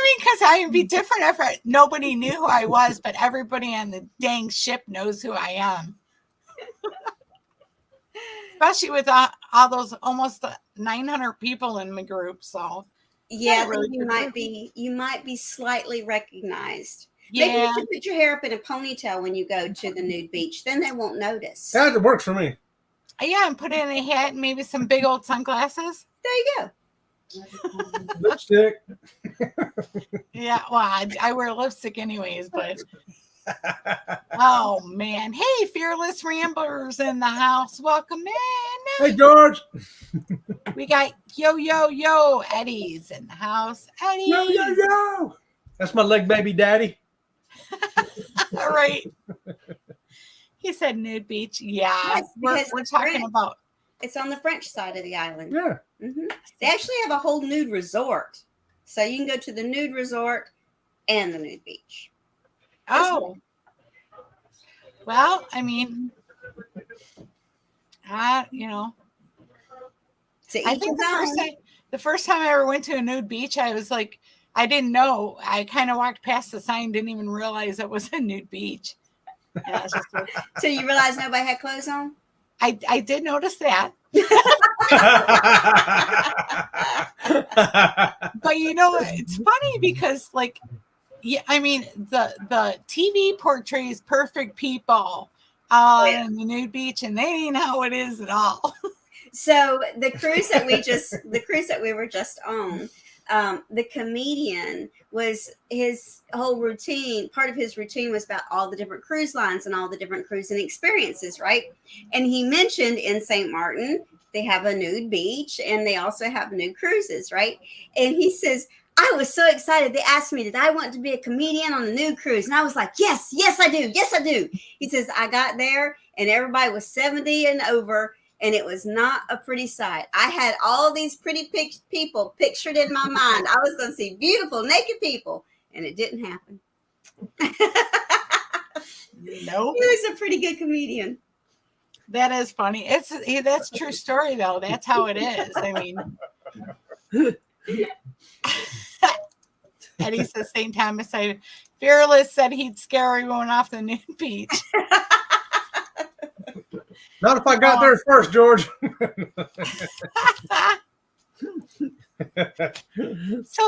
mean, because I would be different if nobody knew who I was, but everybody on the dang ship knows who I am. Especially with all those almost 900 people in my group. So Yeah, really you might be slightly recognized. yeah, Maybe you should put your hair up in a ponytail when you go to the nude beach. Then they won't notice. That works for me. yeah, and put in a hat and maybe some big old sunglasses. There you go. Lipstick. Yeah, well, I wear lipstick anyways, but oh man. Hey, fearless ramblers in the house. Welcome in. Hey, George. We got yo Eddie's in the house. Eddie. Yo. That's my leg baby daddy. All right. He said nude beach. Yeah. Yes, we're because talking French. about It's on the French side of the island. Yeah. They actually have a whole nude resort. So you can go to the nude resort and the nude beach. oh. Well, I mean, you know, To I each think his own. the first time I ever went to a nude beach, I was like, I didn't know. I kind of walked past the sign, didn't even realize it was a nude beach. And I was just like, So you realize nobody had clothes on? I did notice that. But you know, it's funny because like, yeah, I mean, the TV portrays perfect people in the nude beach, and they ain't how it is at all. So the cruise that we were just on, the comedian was his whole routine. Part of his routine was about all the different cruise lines and all the different cruising experiences, right? And he mentioned in St. Martin, they have a nude beach and they also have nude cruises, right? And he says, I was so excited. They asked me, did I want to be a comedian on a nude cruise? And I was like, yes, I do. Yes, I do. He says, I got there and everybody was 70 and over. And it was not a pretty sight. I had all these pretty people pictured in my mind. I was going to see beautiful naked people, and it didn't happen. Nope. He was a pretty good comedian. That is funny. That's a true story though. That's how it is. I mean, Eddie says St. Thomas. Fearless said he'd scare everyone off the nude beach. Not if I got there first, George. So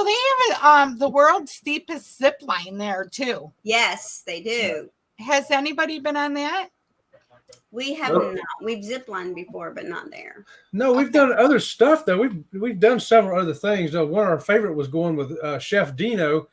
they have the world's steepest zip line there too. Yes, they do. Has anybody been on that? We have not. We've ziplined before, but not there. No, we've done other stuff though. We've done several other things. One of our favorite was going with Chef Dino.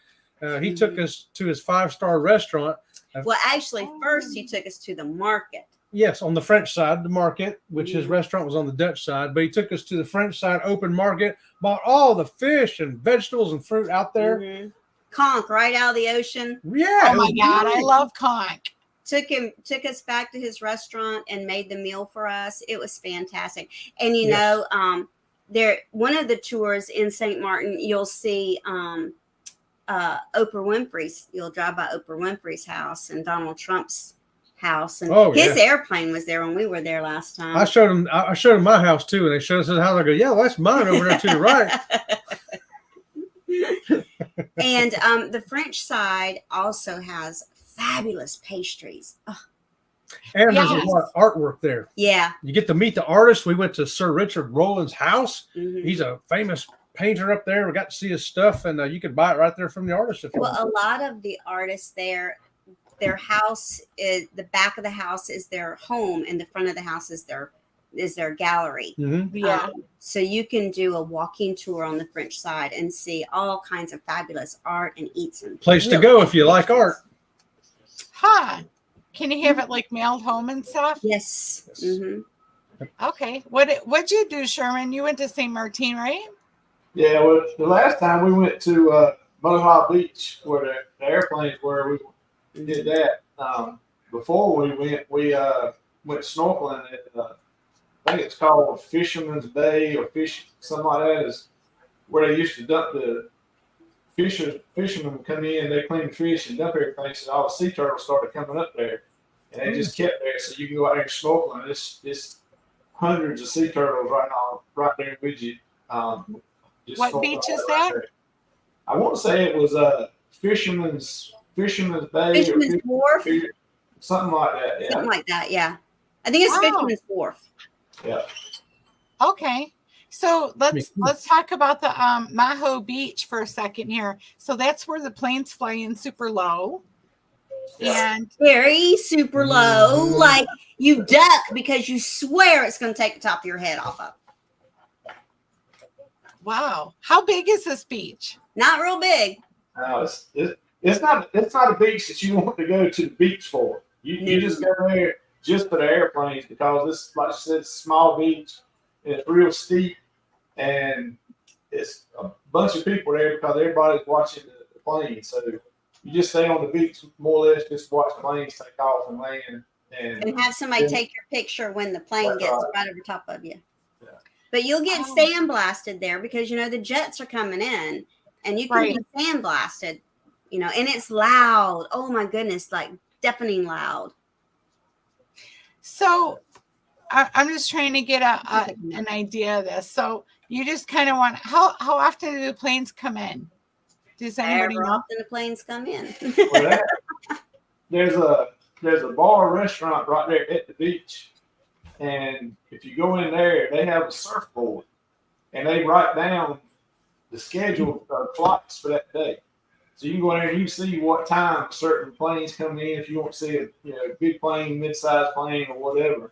He took us to his 5-star restaurant. Well, actually, first he took us to the market. Yes, on the French side, the market, which his restaurant was on the Dutch side. But he took us to the French side, open market, bought all the fish and vegetables and fruit out there. Conch, right out of the ocean. Yeah. Oh my God, I love conch. Took us back to his restaurant and made the meal for us. It was fantastic. And you know, there one of the tours in St. Martin, you'll see Oprah Winfrey's. You'll drive by Oprah Winfrey's house and Donald Trump's house, and his airplane was there when we were there last time. I showed him my house too, and they showed us his house. I go, yeah, well, that's mine over there to the right. And the French side also has fabulous pastries. Oh. And there's a lot of artwork there. Yeah, you get to meet the artists. We went to Sir Richard Rowland's house. He's a famous painter up there. We got to see his stuff, and you could buy it right there from the artist. Well, a lot of the artists there, their house is the back of the house is their home, and the front of the house is their gallery. So you can do a walking tour on the French side and see all kinds of fabulous art and eat some place to go if you like art. Huh? Can you have it like mailed home and stuff? Yes. Okay. What'd you do, Sherman? You went to St. Martin, right? Yeah. Well, the last time we went to Mohawk Beach, where the airplanes were, we did that. Before we went snorkeling at I think it's called Fisherman's Bay or something like that. Is where they used to dump the fishermen would come in, they clean the fish and dump everything. So all the sea turtles started coming up there, and they just kept there. So you can go out there and snorkel, and it's hundreds of sea turtles right there with you. What beach is that? There. I want to say it was Fisherman's Bay, Fisherman's Wharf, something like that. Yeah. something like that. Yeah, I think it's Fisherman's Wharf. Yeah. Okay. So let's talk about the Maho Beach for a second here. So that's where the planes fly in super low. And very super low, like you duck because you swear it's going to take the top of your head off of. wow. How big is this beach? Not real big. No, it's not a beach that you want to go to the beach for. You just go there just for the airplanes because it's, like I said, it's a small beach and it's real steep, and it's a bunch of people there because everybody's watching the planes. So you just stay on the beach more or less, just watch planes take off and land, and have somebody take your picture when the plane gets right over top of you. Yeah. But you'll get sandblasted there because the jets are coming in, and you can get sandblasted, and it's loud. Oh my goodness, like deafening loud. So I'm just trying to get an idea of this. So you just kind of want how often do the planes come in? Does anybody know? Often the planes come in. Well, there's a bar restaurant right there at the beach, and if you go in there, they have a surfboard, and they write down the schedule of flights for that day. So you can go in there and you can see what time certain planes come in. If you want to see a big plane, mid-sized plane, or whatever,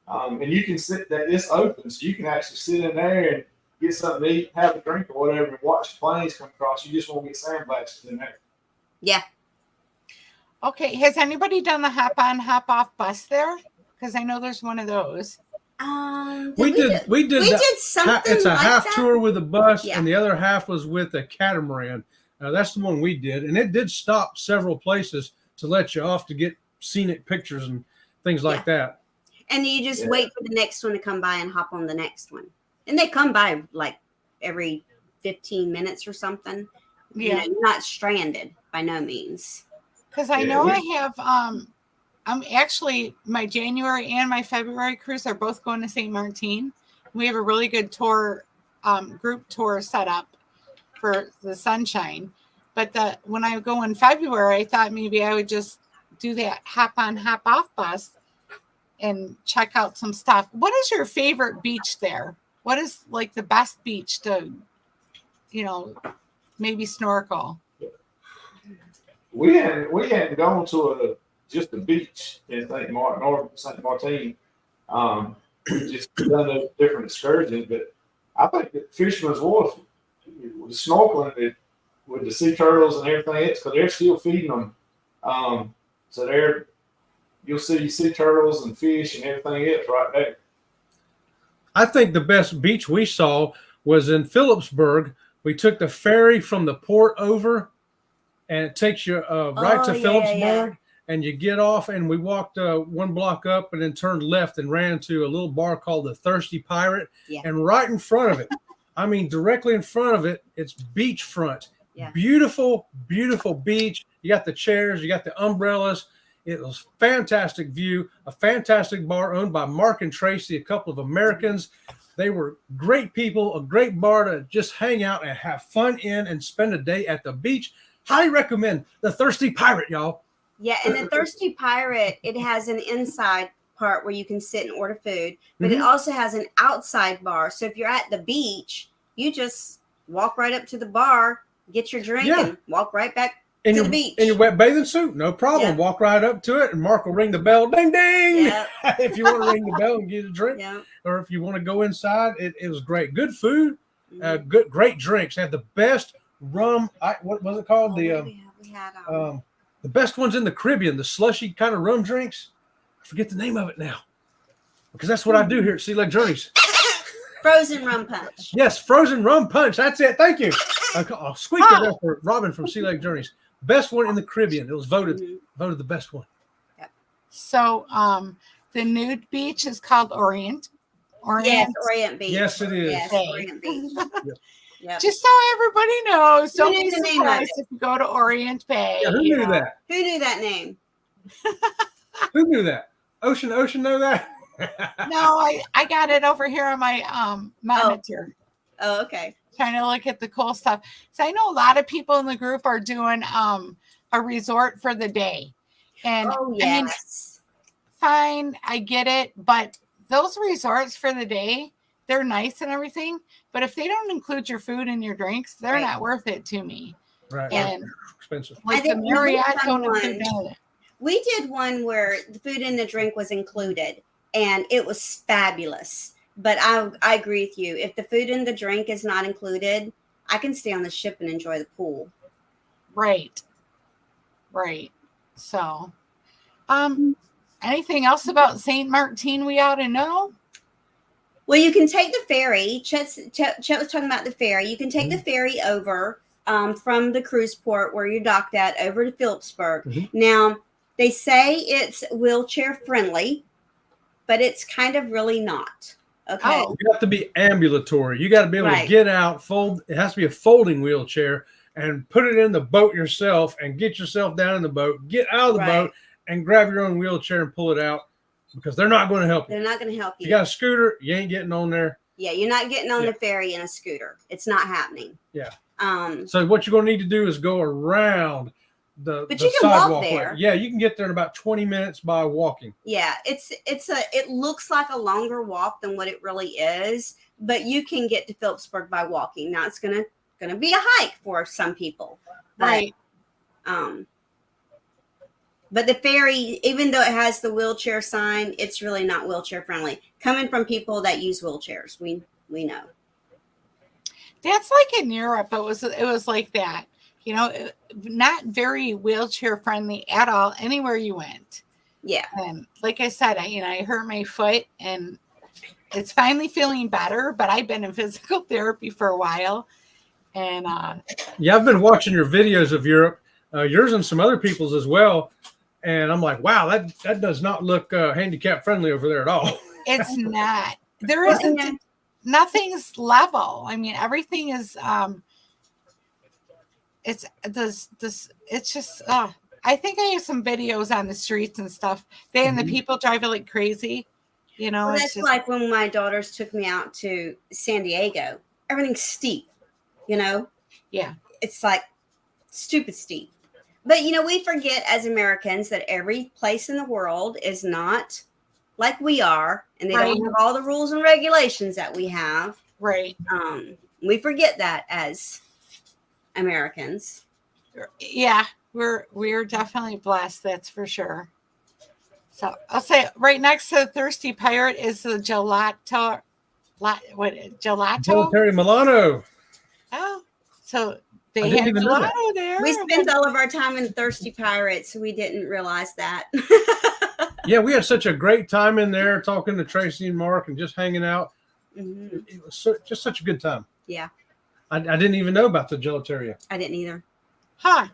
and you can sit there. It's open, so you can actually sit in there and get something to eat, have a drink or whatever, and watch the planes come across. You just won't get sandblasted in there. Yeah. Okay. Has anybody done the hop on, hop off bus there? Because I know there's one of those. We did something. It's a like half that? tour with a bus, Yeah. and the other half was with a catamaran. That's the one we did, and it did stop several places to let you off to get scenic pictures and things like that. And you just wait for the next one to come by and hop on the next one. And they come by like every 15 minutes or something. Yeah. You're not stranded by no means. Because I know I have I'm actually, my January and my February cruise are both going to St. Maarten. We have a really good tour, group tour set up for the Sunshine. But when I go in February, I thought maybe I would just do that hop on, hop off bus and check out some stuff. What is your favorite beach there? What is like the best beach to, maybe snorkel? We hadn't gone to just a beach in St. Martin or St. Martin. We just done those different excursions, but I think that Fisherman's Wharf, with snorkeling with the sea turtles and everything else, because they're still feeding them. So you'll see sea turtles and fish and everything else right there. I think the best beach we saw was in Phillipsburg. We took the ferry from the port over, and it takes you right to Phillipsburg, and you get off, and we walked one block up and then turned left and ran to a little bar called the Thirsty Pirate. Yeah. And right in front of it, I mean, directly in front of it, it's beachfront. Yeah. Beautiful, beautiful beach. You got the chairs, you got the umbrellas. It was fantastic view, a fantastic bar owned by Mark and Tracy, a couple of Americans. They were great people, a great bar to just hang out and have fun in and spend a day at the beach. Highly recommend the Thirsty Pirate, y'all. Yeah, and the Thirsty Pirate, it has an inside part where you can sit and order food, but it also has an outside bar. So if you're at the beach, you just walk right up to the bar, get your drink, and walk right back to the beach. In your wet bathing suit, no problem. Yep. Walk right up to it, and Mark will ring the bell. Ding, ding! Yep. If you want to ring the bell and get a drink, or if you want to go inside, it was great. Good food, great drinks. They have the best rum. What was it called? We had the best ones in the Caribbean, the slushy kind of rum drinks. I forget the name of it now, because that's what I do here at Sea Lake Journeys. Frozen rum punch. Yes, frozen rum punch. That's it. Thank you. I'll squeak it there for Robin from Sea Lake Journeys. Best one in the Caribbean. It was voted the best one. Yep. So the nude beach is called Orient. Yes, Orient Beach. Yes, it is. Yes, Orient Beach. Yep. Just so everybody knows, Who don't knew be the name of surprised it? if you go to Orient Bay. Yeah, who you knew know. that? Who knew that name? Who knew that? Ocean know that? No, I got it over here on my monitor. Oh, okay. Trying to look at the cool stuff. So I know a lot of people in the group are doing a resort for the day. And Oh, I mean, yes. fine, I get it, but those resorts for the day, they're nice and everything, but if they don't include your food and your drinks, they're Right. not worth it to me. Right. And Expensive. like I think the we Marriott done don't include one. none of it. We did one where the food and the drink was included, and it was fabulous. But I agree with you. If the food and the drink is not included, I can stay on the ship and enjoy the pool. Right. So, anything else about St. Martin we ought to know? Well, you can take the ferry. Chet was talking about the ferry. You can take the ferry over from the cruise port where you're docked at over to Phillipsburg. Mm-hmm. Now, they say it's wheelchair friendly, but it's kind of really not. Okay. Oh. You have to be ambulatory. You got to be able Right. to get out, fold. It has to be a folding wheelchair, and put it in the boat yourself and get yourself down in the boat, get out of the Right. boat and grab your own wheelchair and pull it out, because they're not going to help you. They're not going to help If you. you got a scooter, you ain't getting on there. Yeah, you're not getting on Yeah. the ferry in a scooter. It's not happening. Yeah. So what you're going to need to do is go around the But you can walk sidewalk way. there. Yeah, you can get there in about 20 minutes by walking. yeah, it looks like a longer walk than what it really is, but you can get to Phillipsburg by walking. Now it's gonna be a hike for some people. But, Right. But the ferry, even though it has the wheelchair sign, it's really not wheelchair friendly. Coming from people that use wheelchairs, we know. That's like in Europe. It was like that. You know, not very wheelchair friendly at all anywhere you went. Yeah. And like I said, I hurt my foot and it's finally feeling better, but I've been in physical therapy for a while. And Yeah, I've been watching your videos of Europe, yours and some other people's as well. And I'm like, wow, that does not look handicap friendly over there at all. it's not. There isn't. Nothing's level. I mean, everything is. It's just. I think I have some videos on the streets and stuff. And the people drive it like crazy. You know, Well, it's that's just, like when my daughters took me out to San Diego. Everything's steep, you know? Yeah. It's like stupid steep. But, we forget as Americans that every place in the world is not like we are, and they Right. don't have all the rules and regulations that we have. right. We forget that as Americans. Yeah, we're definitely blessed. That's for sure. So I'll say right next to the Thirsty Pirate is the gelato. Gelato? Military Milano. Oh, so they I didn't have even know that. gelato there. We spent all of our time in Thirsty Pirates, so we didn't realize that. Yeah, we had such a great time in there talking to Tracy and Mark and just hanging out. Mhm. It was just such a good time. Yeah, I didn't even know about the gelateria. I didn't either. Huh.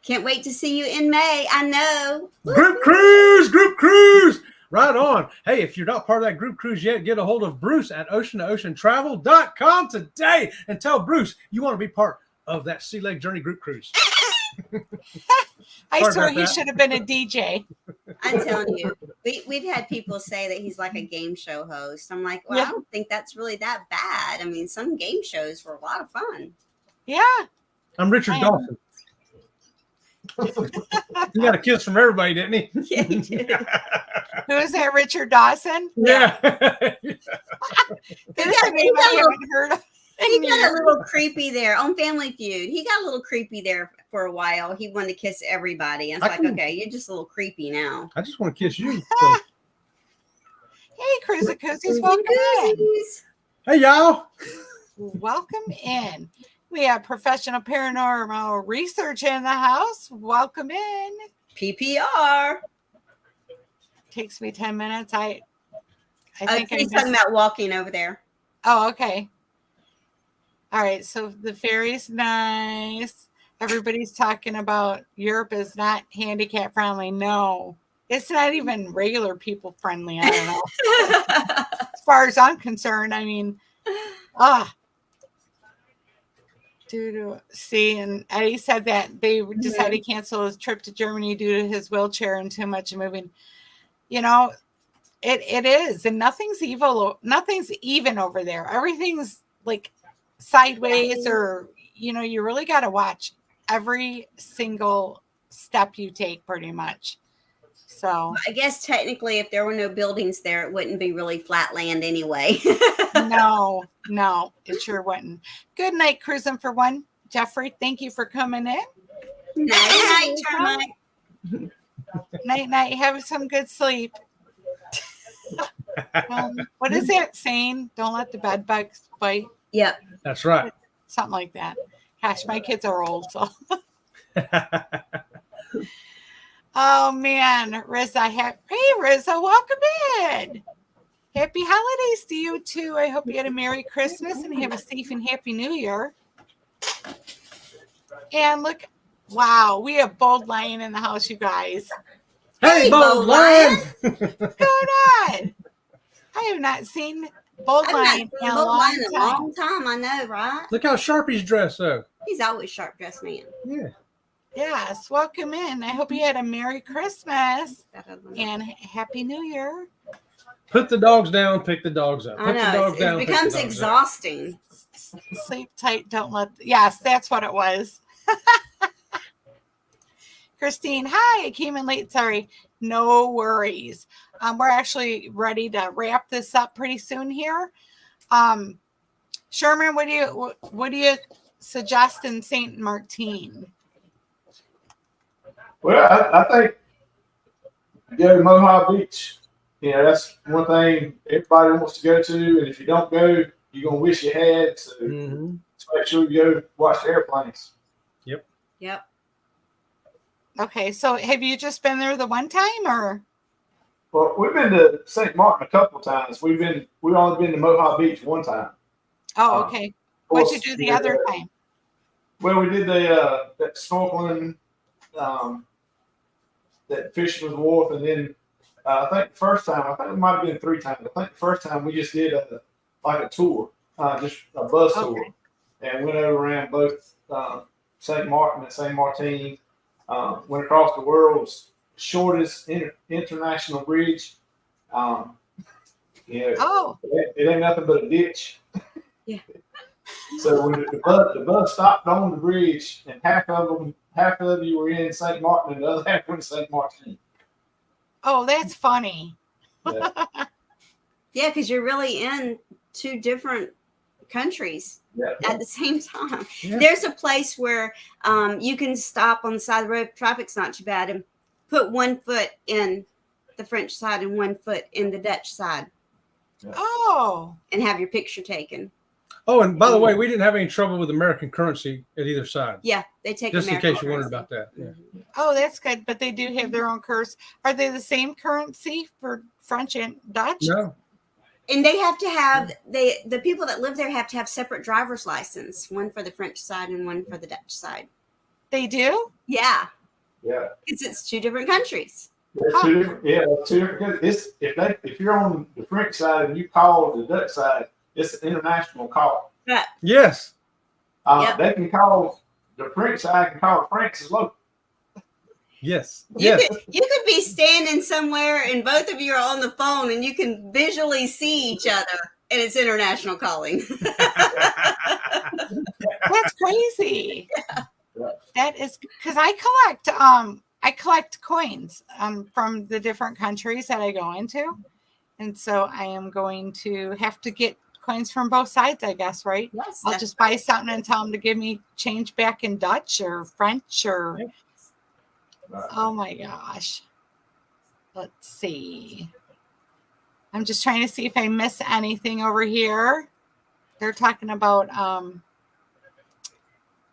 Can't wait to see you in May. I know. Group cruise. Right on. Hey, if you're not part of that group cruise yet, get a hold of Bruce at ocean2oceantravel.com today and tell Bruce you want to be part of that Sea Leg Journey group cruise. I Sorry swear about he that. should have been a DJ. I'm telling you, we've had people say that he's like a game show host. I'm like, well, Yeah. I don't think that's really that bad. I mean, some game shows were a lot of fun. Yeah. I'm Richard I am. Dawson. He got a kiss from everybody, didn't he? Yeah, he did. Who is that? Richard Dawson? Yeah. There's got- a name he got I a haven't heard of. He in got a years. little creepy there on Family Feud. He got a little creepy there for a while. He wanted to kiss everybody. And it's I like, can- okay, you're just a little creepy now. I just want to kiss you. So. Hey, Cruzin, welcome in. Koozies. Hey, y'all. Welcome in. We have professional paranormal research in the house. Welcome in. PPR. Takes me 10 minutes. I Oh, think he's I talking missed. about walking over there. Oh, okay. All right. So the ferry's nice. Everybody's talking about Europe is not handicap friendly. No, it's not even regular people friendly. I don't know. As far as I'm concerned, I mean, See, and Eddie said that they decided to cancel his trip to Germany due to his wheelchair and too much moving. You know, it is, and nothing's even over there. Everything's like sideways, or you really got to watch every single step you take, pretty much. So I guess technically, if there were no buildings there, it wouldn't be really flat land anyway. no, it sure wouldn't. Good night, Cruzin for one. Jeffrey, thank you for coming in. Night, termite. Night. Have some good sleep. What is that saying? Don't let the bed bugs bite. Yep. That's right. Something like that. Gosh, my kids are old, so. Oh man, Riza, hey Riza, welcome in. Happy holidays to you too. I hope you had a Merry Christmas and have a safe and Happy New Year. And look, wow, we have Bold Lion in the house, you guys. Hey, Bold Lion! What's going on? I have not seen Bold Lion in a long time. I know, right? Look how sharp he's dressed, though. He's always sharp dressed man. Yeah. Yes, welcome in. I hope you had a Merry Christmas and Happy New Year. Put the dogs down, pick the dogs up. I know, it becomes exhausting. Sleep tight, don't let... Yes, that's what it was. Christine, hi, I came in late, sorry. No worries. We're actually ready to wrap this up pretty soon here. Sherman, what do you suggest in St. Martin? Well, I think go to Mojave Beach. That's one thing everybody wants to go to, and if you don't go, you're gonna wish you had. So just make sure you go watch the airplanes. Yep. Okay, so have you just been there the one time, or? Well, we've been to St. Martin a couple of times. We've only been to Mojave Beach one time. Oh, okay. What'd you do the other time? Well, we did that snorkeling, that Fisherman's Wharf, and then I think the first time, I think it might have been 3 times. I think the first time we just did a tour, just a bus tour, and went over around both St. Martin and St. Martin. Went across the world's shortest international bridge. It ain't nothing but a ditch. Yeah. So when the bus stopped on the bridge, and half of you were in St. Martin, and the other half were in St. Martin. Oh, that's funny. Yeah, because you're really in 2 different countries at the same time. Yeah. There's a place where you can stop on the side of the road, traffic's not too bad, and put 1 foot in the French side and 1 foot in the Dutch side. Yeah. Oh. And have your picture taken. Oh, and by the way, we didn't have any trouble with American currency at either side. Yeah, they take just American in case you currency. wondered about that. Yeah. Oh, that's good. But they do have their own currency. Are they the same currency for French and Dutch? No. And they have to have the people that live there have to have separate driver's license, 1 for the French side and 1 for the Dutch side. They do? Yeah. Yeah. It's 2 different countries. Two different. If you're on the French side and you call the Dutch side, it's an international call. Yeah. Yes. They can call the French side, can call France as local. Yes. You could be standing somewhere and both of you are on the phone and you can visually see each other, and it's international calling. That's crazy. Yeah. That is because I collect coins from the different countries that I go into, and so I am going to have to get coins from both sides, I guess, right? Yes. I'll just buy something and tell them to give me change back in Dutch or French or. Oh my gosh. Let's see. I'm just trying to see if I miss anything over here. They're talking about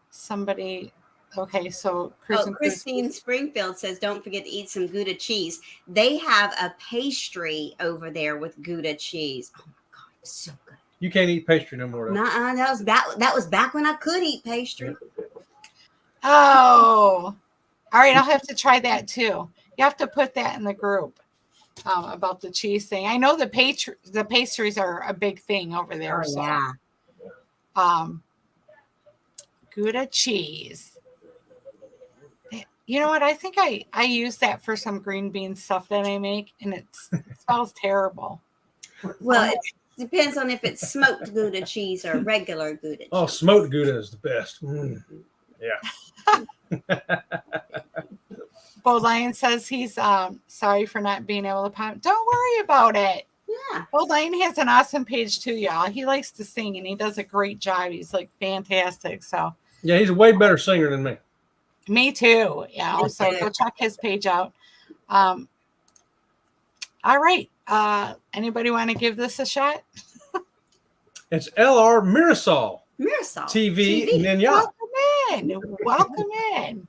somebody. Okay, so Christine Springfield says, don't forget to eat some Gouda cheese. They have a pastry over there with Gouda cheese. Oh my God, it's so good. You can't eat pastry no more. Nuh-uh, that was back when I could eat pastry. Oh. All right, I'll have to try that too. You have to put that in the group about the cheese thing. I know the pastries are a big thing over there. Oh, yeah. Gouda cheese. You know what? I think I use that for some green bean stuff that I make, and it smells terrible. Well, it depends on if it's smoked Gouda cheese or regular Gouda cheese. Oh, smoked Gouda is the best. Yeah. Bo Lion says he's sorry for not being able to pop. Don't worry about it. Yeah. Bo Lion has an awesome page too, y'all. He likes to sing and he does a great job. He's like fantastic. So Yeah, he's a way better singer than me. me too. Yeah. Me So too. go check his page out. All right. Anybody want to give this a shot? It's LR Mirasol Mirasol TV, Ninya. Welcome in. Welcome in.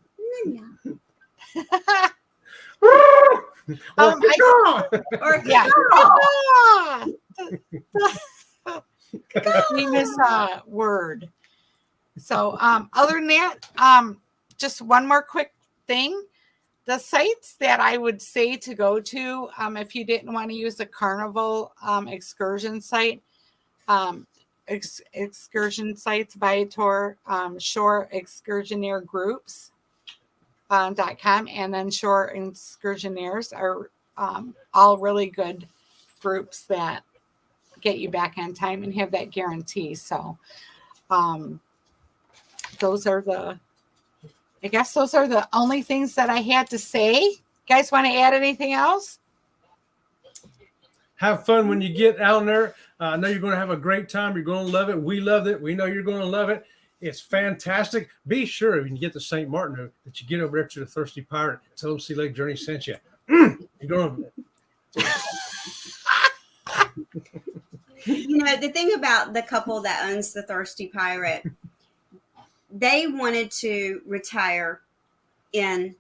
Or Yeah. Famous word. So other than that, just one more quick thing. The sites that I would say to go to if you didn't want to use the Carnival excursion site, excursion sites, Viator, Shore Excursionaire Groups. .com and then Shore Excursionaires are all really good groups that get you back on time and have that guarantee. So those are the only things that I had to say. You guys want to add anything else? Have fun when you get out there. I know you're going to have a great time. You're going to love it. We loved it. We know you're going to love it. It's fantastic. Be sure when you get to St. Martin that you get over there to the Thirsty Pirate. Tell them Sea Lake Journey sent you. You're going to. You know, the thing about the couple that owns the Thirsty Pirate, they wanted to retire in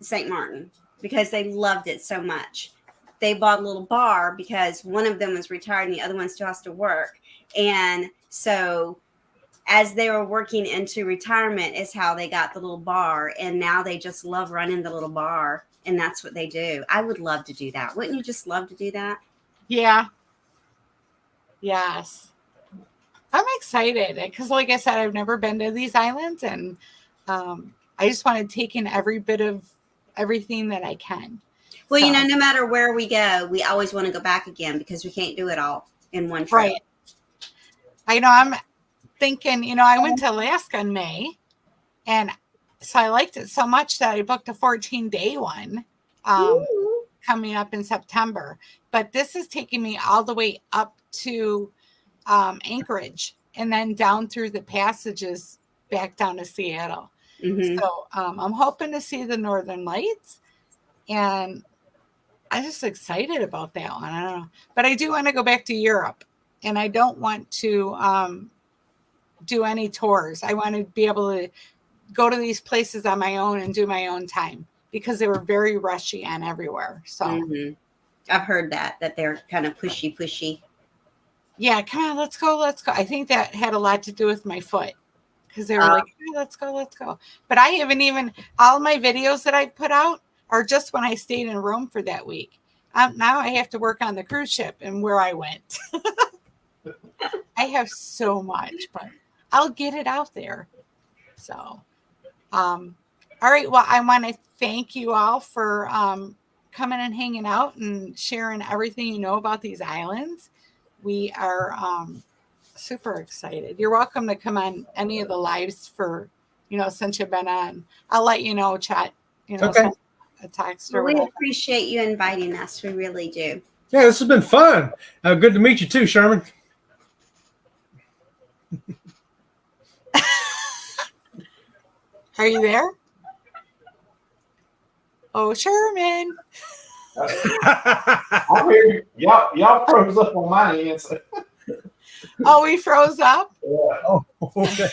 St. Martin because they loved it so much. They bought a little bar because one of them was retired and the other one still has to work. And so as they were working into retirement is how they got the little bar. And now they just love running the little bar. And that's what they do. I would love to do that. Wouldn't you just love to do that? Yeah. Yes. I'm excited because, like I said, I've never been to these islands, and I just want to take in every bit of everything that I can. Well, So, you know, no matter where we go, we always want to go back again because we can't do it all in one trip. right. I know I'm thinking, I went to Alaska in May, and so I liked it so much that I booked a 14-day one Ooh. coming up in September. But this is taking me all the way up to Anchorage and then down through the passages back down to Seattle. Mhm. So I'm hoping to see the Northern Lights, and I'm just excited about that one. I don't know, but I do want to go back to Europe, and I don't want to do any tours. I want to be able to go to these places on my own and do my own time because they were very rushy on everywhere. So Mhm. I've heard that they're kind of pushy. yeah, come on, let's go. I think that had a lot to do with my foot because they were like, hey, let's go. But I haven't even, all my videos that I put out are just when I stayed in Rome for that week. Now I have to work on the cruise ship and where I went. I have so much, but I'll get it out there. So, all right. Well, I want to thank you all for coming and hanging out and sharing everything you know about these islands. We are super excited. You're welcome to come on any of the lives for, since you've been on. I'll let you know, chat, Okay. send a text or We whatever. appreciate you inviting us. We really do. Yeah, this has been fun. Good to meet you too, Sherman. Are you there? Oh, Sherman. I'm here. Y'all froze up on my answer. Oh, we froze up? Yeah. Oh, okay.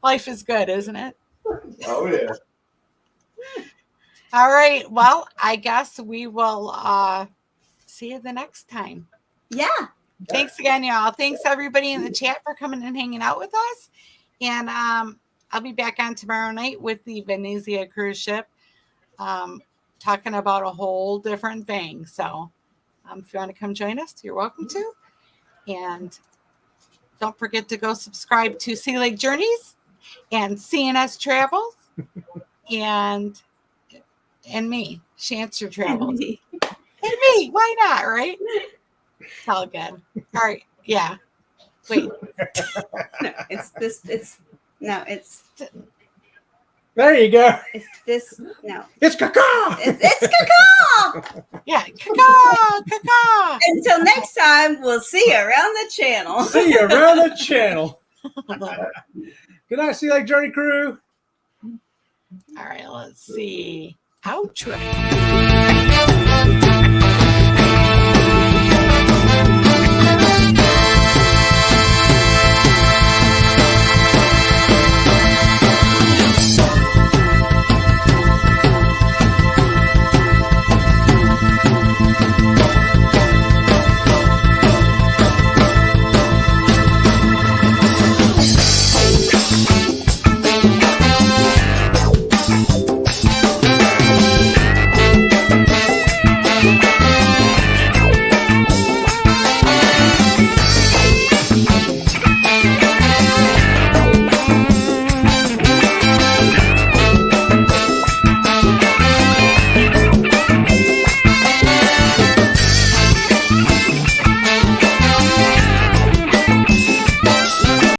Life is good, isn't it? Oh yeah. All right. Well, I guess we will see you the next time. Yeah. Thanks again, y'all. Thanks everybody in the chat for coming and hanging out with us. And I'll be back on tomorrow night with the Venezia cruise ship, talking about a whole different thing. So if you want to come join us, you're welcome to. And Don't forget to go subscribe to Sea Lake Journeys and CNS Travels and me, Shancer Travels. And me. Why not, right? It's all good. All right. Yeah. Wait. No, it's this. It's no. It's There you go. it's this. No. It's caca. It's caca. Yeah. Caca. Caca. Until next time, we'll see you around the channel. See you around the channel. Good night, Sea Lake Journey crew. All right. Let's see. Outro.